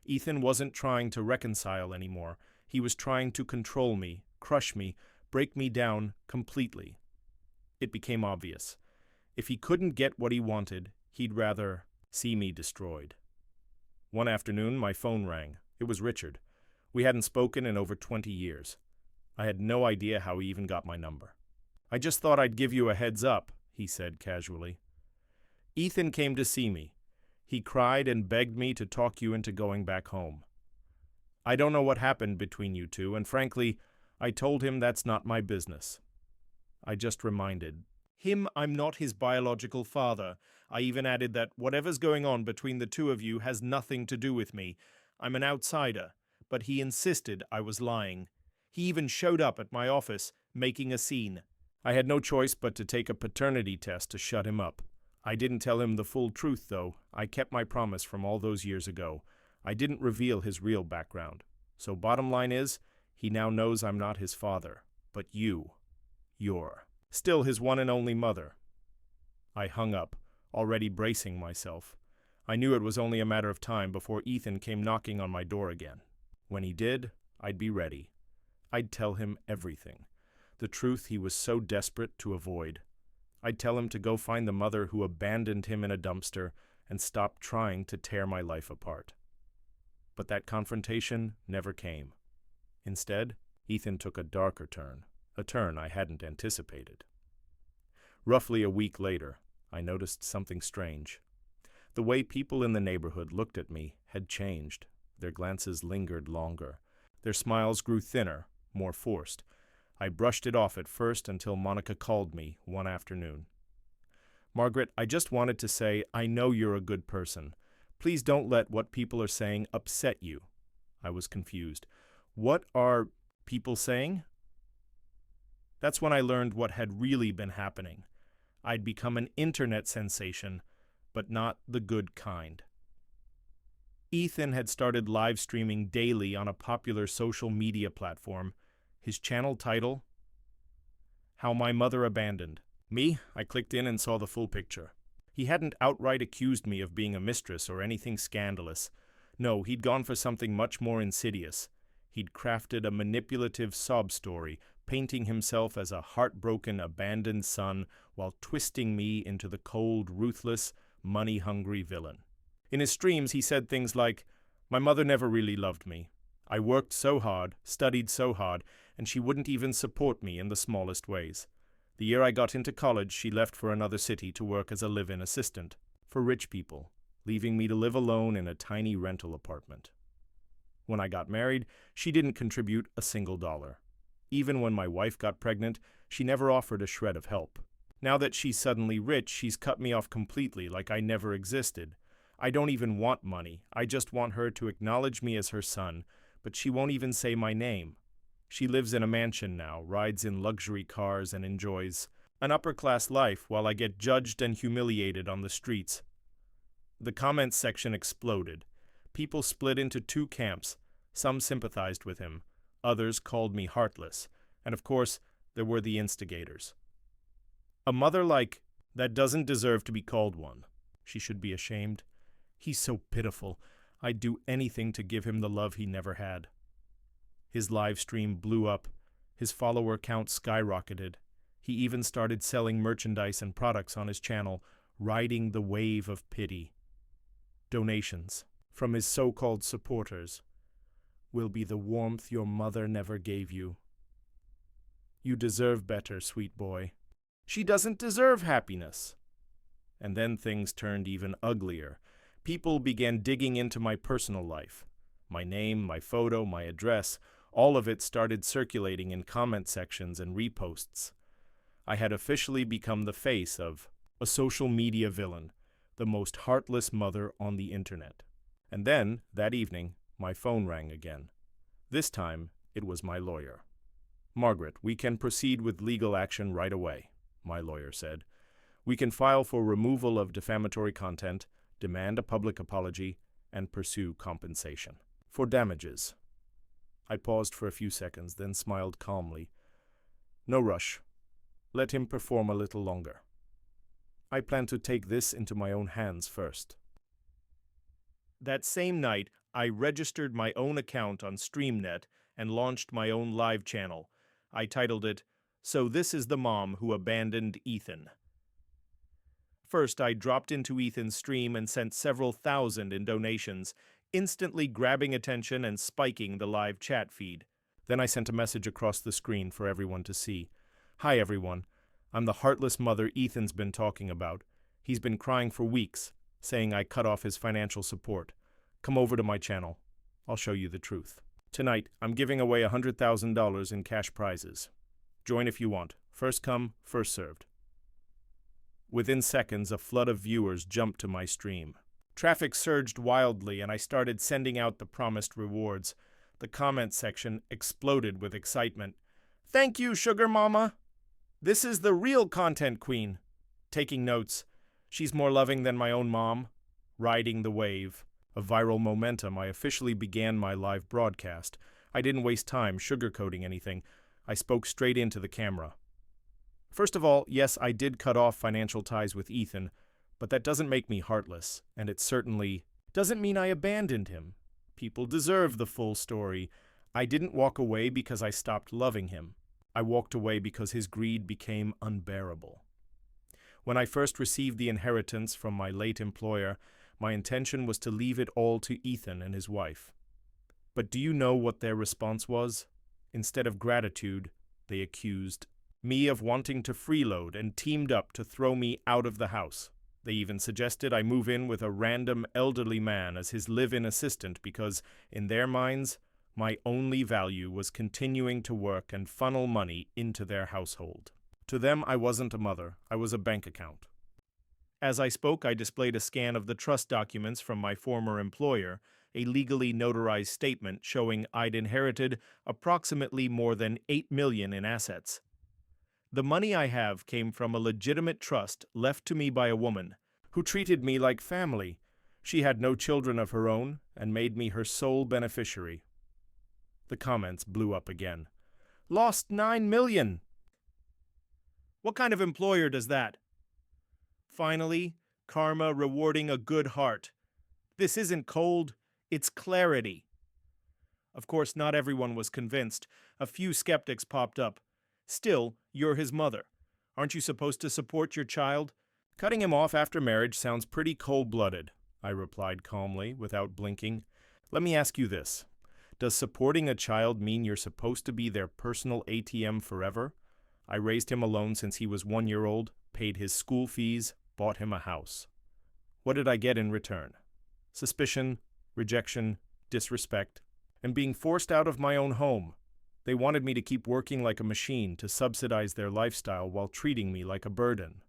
Ethan wasn't trying to reconcile anymore. He was trying to control me, crush me, break me down completely. It became obvious. If he couldn't get what he wanted, he'd rather see me destroyed. One afternoon, my phone rang. It was Richard. We hadn't spoken in over 20 years. I had no idea how he even got my number. "I just thought I'd give you a heads up," he said casually. "Ethan came to see me. He cried and begged me to talk you into going back home. I don't know what happened between you two, and frankly, I told him that's not my business. I just reminded him I'm not his biological father. I even added that whatever's going on between the two of you has nothing to do with me. I'm an outsider, but he insisted I was lying. He even showed up at my office, making a scene. I had no choice but to take a paternity test to shut him up. I didn't tell him the full truth, though. I kept my promise from all those years ago. I didn't reveal his real background. So bottom line is, he now knows I'm not his father, but you're still his one and only mother." I hung up, already bracing myself. I knew it was only a matter of time before Ethan came knocking on my door again. When he did, I'd be ready. I'd tell him everything. The truth he was so desperate to avoid. I'd tell him to go find the mother who abandoned him in a dumpster and stop trying to tear my life apart. But that confrontation never came. Instead, Ethan took a darker turn, a turn I hadn't anticipated. Roughly a week later, I noticed something strange. The way people in the neighborhood looked at me had changed. Their glances lingered longer. Their smiles grew thinner, more forced. I brushed it off at first until Monica called me one afternoon. "Margaret, I just wanted to say I know you're a good person. Please don't let what people are saying upset you." I was confused. What are people saying? That's when I learned what had really been happening. I'd become an internet sensation, but not the good kind. Ethan had started live streaming daily on a popular social media platform. His channel title, "How My Mother Abandoned Me." I clicked in and saw the full picture. He hadn't outright accused me of being a mistress or anything scandalous. No, he'd gone for something much more insidious. He'd crafted a manipulative sob story, painting himself as a heartbroken, abandoned son while twisting me into the cold, ruthless, money-hungry villain. In his streams, he said things like, "My mother never really loved me. I worked so hard, studied so hard, and she wouldn't even support me in the smallest ways. The year I got into college, she left for another city to work as a live-in assistant for rich people, leaving me to live alone in a tiny rental apartment. When I got married, she didn't contribute a single dollar. Even when my wife got pregnant, she never offered a shred of help. Now that she's suddenly rich, she's cut me off completely, like I never existed. I don't even want money. I just want her to acknowledge me as her son, but she won't even say my name. She lives in a mansion now, rides in luxury cars, and enjoys an upper-class life while I get judged and humiliated on the streets." The comments section exploded. People split into two camps. Some sympathized with him. Others called me heartless. And of course, there were the instigators. "A mother like that doesn't deserve to be called one. She should be ashamed. He's so pitiful. I'd do anything to give him the love he never had." His live stream blew up. His follower count skyrocketed. He even started selling merchandise and products on his channel, riding the wave of pity. Donations from his so-called supporters will be the warmth your mother never gave you. You deserve better, sweet boy. She doesn't deserve happiness. And then things turned even uglier. People began digging into my personal life. My name, my photo, my address, all of it started circulating in comment sections and reposts. I had officially become the face of a social media villain, the most heartless mother on the internet. And then, that evening, my phone rang again. This time, it was my lawyer. "Margaret, we can proceed with legal action right away," my lawyer said. "We can file for removal of defamatory content, demand a public apology, and pursue compensation for damages." I paused for a few seconds, then smiled calmly. "No rush. Let him perform a little longer. I plan to take this into my own hands first." That same night, I registered my own account on StreamNet and launched my own live channel. I titled it, "So This is the Mom Who Abandoned Ethan." First, I dropped into Ethan's stream and sent several thousand in donations, instantly grabbing attention and spiking the live chat feed. Then I sent a message across the screen for everyone to see. "Hi everyone, I'm the heartless mother Ethan's been talking about. He's been crying for weeks, saying I cut off his financial support. Come over to my channel. I'll show you the truth. Tonight, I'm giving away $100,000 in cash prizes. Join if you want. First come, first served." Within seconds, a flood of viewers jumped to my stream. Traffic surged wildly, and I started sending out the promised rewards. The comment section exploded with excitement. "Thank you, Sugar Mama! This is the real content queen." Taking notes, "She's more loving than my own mom." Riding the wave of viral momentum, I officially began my live broadcast. I didn't waste time sugarcoating anything. I spoke straight into the camera. First of all, yes, I did cut off financial ties with Ethan, but that doesn't make me heartless, and it certainly doesn't mean I abandoned him. People deserve the full story. I didn't walk away because I stopped loving him. I walked away because his greed became unbearable. When I first received the inheritance from my late employer, my intention was to leave it all to Ethan and his wife. But do you know what their response was? Instead of gratitude, they accused me of wanting to freeload and teamed up to throw me out of the house. They even suggested I move in with a random elderly man as his live-in assistant because, in their minds, my only value was continuing to work and funnel money into their household. To them, I wasn't a mother, I was a bank account. As I spoke, I displayed a scan of the trust documents from my former employer, a legally notarized statement showing I'd inherited approximately more than $8 million in assets. The money I have came from a legitimate trust left to me by a woman who treated me like family. She had no children of her own and made me her sole beneficiary. The comments blew up again. "Lost $9 million! What kind of employer does that?" Finally, Karma rewarding a good heart. This isn't cold, it's clarity. Of course, not everyone was convinced. A few skeptics popped up. Still, you're his mother. Aren't you supposed to support your child? Cutting him off after marriage sounds pretty cold-blooded, I replied calmly, without blinking. Let me ask you this. Does supporting a child mean you're supposed to be their personal ATM forever? I raised him alone since he was 1 year old, paid his school fees, bought him a house. What did I get in return? Suspicion, rejection, disrespect, and being forced out of my own home. They wanted me to keep working like a machine to subsidize their lifestyle while treating me like a burden.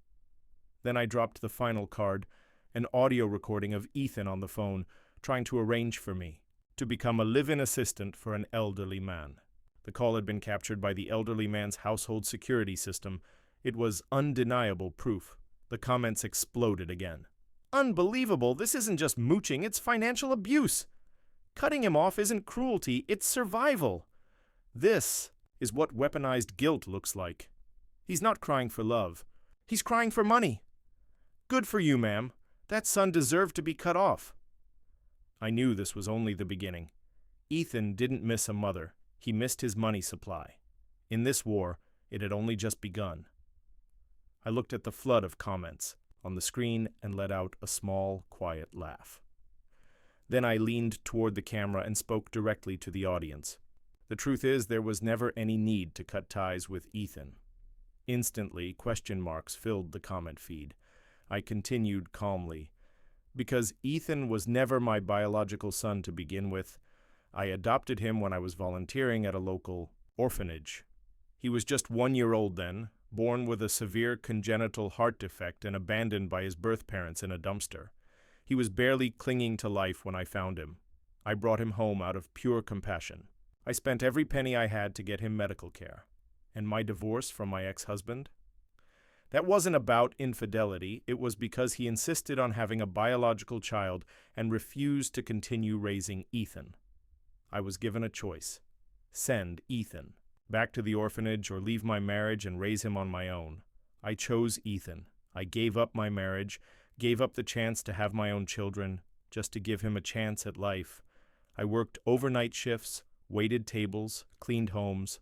Then I dropped the final card, an audio recording of Ethan on the phone, trying to arrange for me to become a live-in assistant for an elderly man. The call had been captured by the elderly man's household security system. It was undeniable proof. The comments exploded again. Unbelievable! This isn't just mooching, it's financial abuse. Cutting him off isn't cruelty, it's survival. This is what weaponized guilt looks like. He's not crying for love. He's crying for money. Good for you, ma'am. That son deserved to be cut off. I knew this was only the beginning. Ethan didn't miss a mother. He missed his money supply. In this war, it had only just begun. I looked at the flood of comments on the screen and let out a small, quiet laugh. Then I leaned toward the camera and spoke directly to the audience. The truth is, there was never any need to cut ties with Ethan. Instantly, question marks filled the comment feed. I continued calmly. Because Ethan was never my biological son to begin with, I adopted him when I was volunteering at a local orphanage. He was just 1 year old then, born with a severe congenital heart defect and abandoned by his birth parents in a dumpster. He was barely clinging to life when I found him. I brought him home out of pure compassion. I spent every penny I had to get him medical care. And my divorce from my ex-husband? That wasn't about infidelity. It was because he insisted on having a biological child and refused to continue raising Ethan. I was given a choice. Send Ethan back to the orphanage or leave my marriage and raise him on my own. I chose Ethan. I gave up my marriage, gave up the chance to have my own children, just to give him a chance at life. I worked overnight shifts, waited tables, cleaned homes,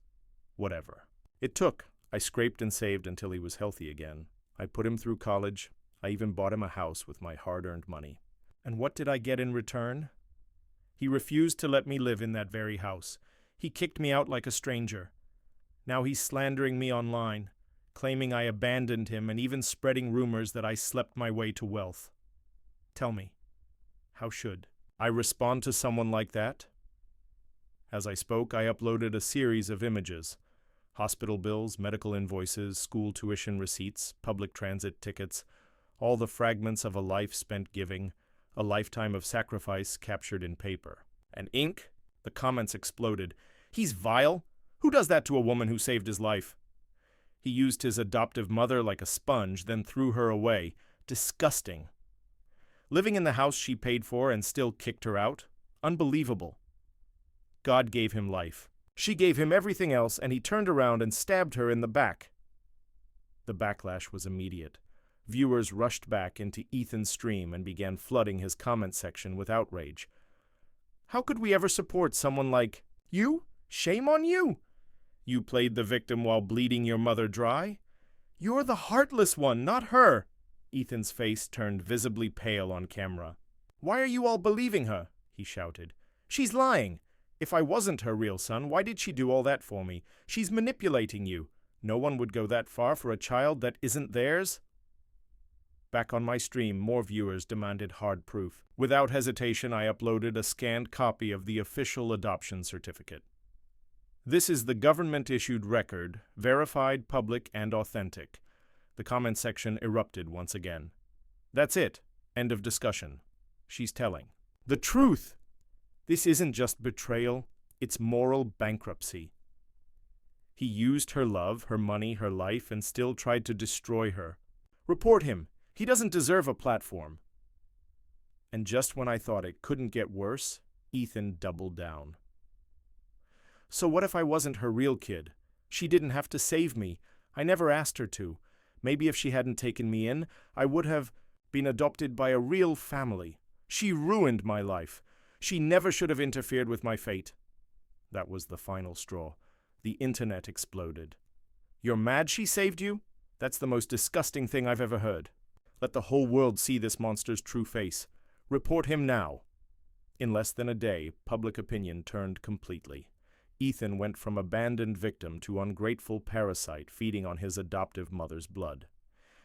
whatever. It took. I scraped and saved until he was healthy again. I put him through college. I even bought him a house with my hard-earned money. And what did I get in return? He refused to let me live in that very house. He kicked me out like a stranger. Now he's slandering me online, claiming I abandoned him and even spreading rumors that I slept my way to wealth. Tell me, how should I respond to someone like that? As I spoke, I uploaded a series of images. Hospital bills, medical invoices, school tuition receipts, public transit tickets, all the fragments of a life spent giving, a lifetime of sacrifice captured in paper. And ink? The comments exploded. He's vile. Who does that to a woman who saved his life? He used his adoptive mother like a sponge, then threw her away. Disgusting. Living in the house she paid for and still kicked her out? Unbelievable. God gave him life. She gave him everything else, and he turned around and stabbed her in the back. The backlash was immediate. Viewers rushed back into Ethan's stream and began flooding his comment section with outrage. How could we ever support someone like you? Shame on you! You played the victim while bleeding your mother dry? You're the heartless one, not her! Ethan's face turned visibly pale on camera. Why are you all believing her? He shouted. She's lying. If I wasn't her real son, why did she do all that for me? She's manipulating you. No one would go that far for a child that isn't theirs. Back on my stream, more viewers demanded hard proof. Without hesitation, I uploaded a scanned copy of the official adoption certificate. This is the government-issued record, verified, public, and authentic. The comment section erupted once again. That's it. End of discussion. She's telling the truth. This isn't just betrayal, it's moral bankruptcy. He used her love, her money, her life, and still tried to destroy her. Report him. He doesn't deserve a platform. And just when I thought it couldn't get worse, Ethan doubled down. So what if I wasn't her real kid? She didn't have to save me. I never asked her to. Maybe if she hadn't taken me in, I would have been adopted by a real family. She ruined my life. She never should have interfered with my fate. That was the final straw. The internet exploded. You're mad she saved you? That's the most disgusting thing I've ever heard. Let the whole world see this monster's true face. Report him now. In less than a day, public opinion turned completely. Ethan went from abandoned victim to ungrateful parasite feeding on his adoptive mother's blood.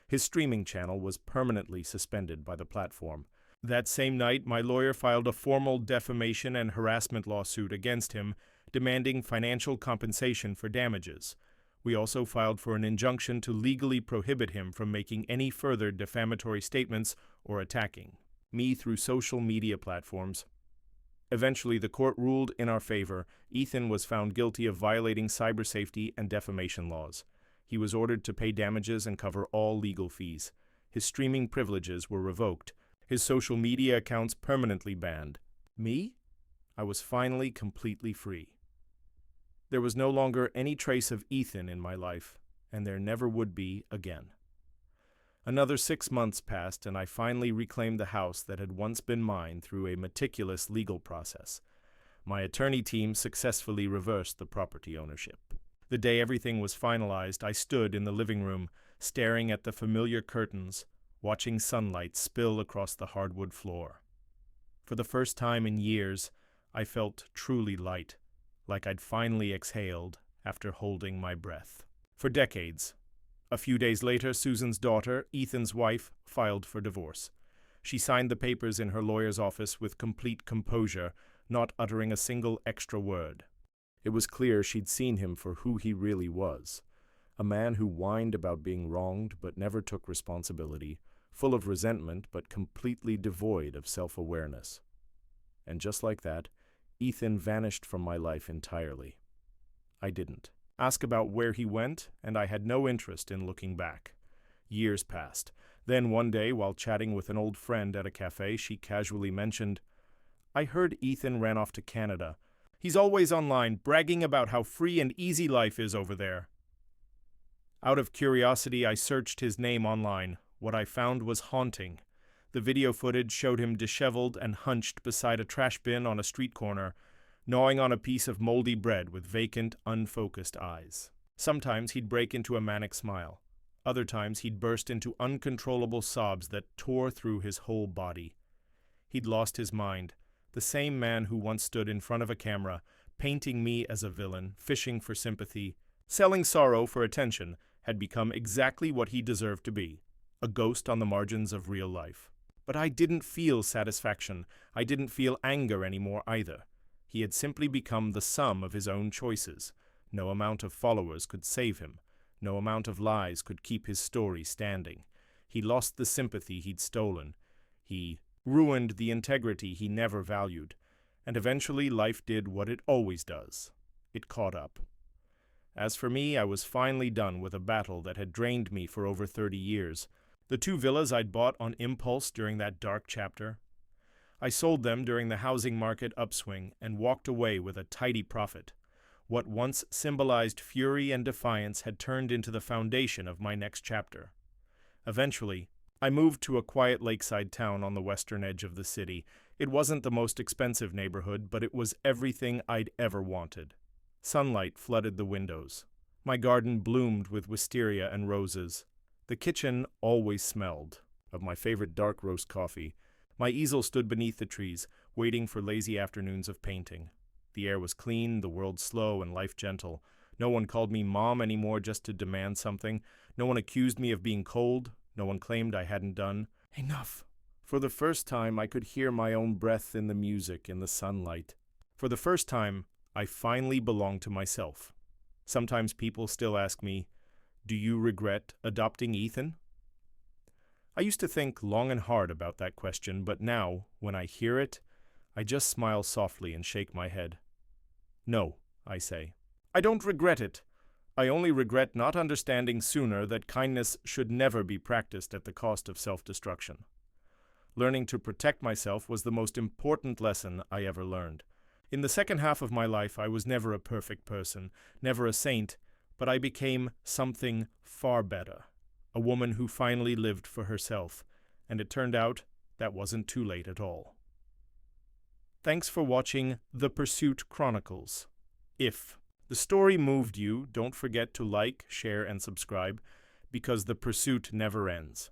His streaming channel was permanently suspended by the platform. That same night, my lawyer filed a formal defamation and harassment lawsuit against him, demanding financial compensation for damages. We also filed for an injunction to legally prohibit him from making any further defamatory statements or attacking me through social media platforms. Eventually, the court ruled in our favor. Ethan was found guilty of violating cyber safety and defamation laws. He was ordered to pay damages and cover all legal fees. His streaming privileges were revoked. His social media accounts permanently banned. Me? I was finally completely free. There was no longer any trace of Ethan in my life, and there never would be again. Another 6 months passed, and I finally reclaimed the house that had once been mine through a meticulous legal process. My attorney team successfully reversed the property ownership. The day everything was finalized, I stood in the living room, staring at the familiar curtains, watching sunlight spill across the hardwood floor. For the first time in years, I felt truly light, like I'd finally exhaled after holding my breath. For decades. A few days later, Susan's daughter, Ethan's wife, filed for divorce. She signed the papers in her lawyer's office with complete composure, not uttering a single extra word. It was clear she'd seen him for who he really was, a man who whined about being wronged but never took responsibility, full of resentment but completely devoid of self-awareness. And just like that, Ethan vanished from my life entirely. I didn't ask about where he went, and I had no interest in looking back. Years passed. Then one day, while chatting with an old friend at a cafe, she casually mentioned, "I heard Ethan ran off to Canada. He's always online, bragging about how free and easy life is over there." Out of curiosity, I searched his name online. What I found was haunting. The video footage showed him disheveled and hunched beside a trash bin on a street corner, gnawing on a piece of moldy bread with vacant, unfocused eyes. Sometimes he'd break into a manic smile. Other times he'd burst into uncontrollable sobs that tore through his whole body. He'd lost his mind. The same man who once stood in front of a camera, painting me as a villain, fishing for sympathy, selling sorrow for attention, had become exactly what he deserved to be, a ghost on the margins of real life. But I didn't feel satisfaction. I didn't feel anger anymore either. He had simply become the sum of his own choices. No amount of followers could save him. No amount of lies could keep his story standing. He lost the sympathy he'd stolen. He ruined the integrity he never valued. And eventually life did what it always does. It caught up. As for me, I was finally done with a battle that had drained me for over 30 years. The 2 villas I'd bought on impulse during that dark chapter. I sold them during the housing market upswing and walked away with a tidy profit. What once symbolized fury and defiance had turned into the foundation of my next chapter. Eventually, I moved to a quiet lakeside town on the western edge of the city. It wasn't the most expensive neighborhood, but it was everything I'd ever wanted. Sunlight flooded the windows. My garden bloomed with wisteria and roses. The kitchen always smelled of my favorite dark roast coffee. My easel stood beneath the trees, waiting for lazy afternoons of painting. The air was clean, the world slow, and life gentle. No one called me mom anymore just to demand something. No one accused me of being cold. No one claimed I hadn't done enough. For the first time, I could hear my own breath in the music, in the sunlight. For the first time, I finally belonged to myself. Sometimes people still ask me, "Do you regret adopting Ethan?" I used to think long and hard about that question, but now, when I hear it, I just smile softly and shake my head. "No," I say. "I don't regret it. I only regret not understanding sooner that kindness should never be practiced at the cost of self-destruction. Learning to protect myself was the most important lesson I ever learned. In the second half of my life, I was never a perfect person, never a saint, but I became something far better, a woman who finally lived for herself, and it turned out that wasn't too late at all. Thanks for watching The Pursuit Chronicles. If the story moved you, don't forget to like, share, and subscribe, because the pursuit never ends.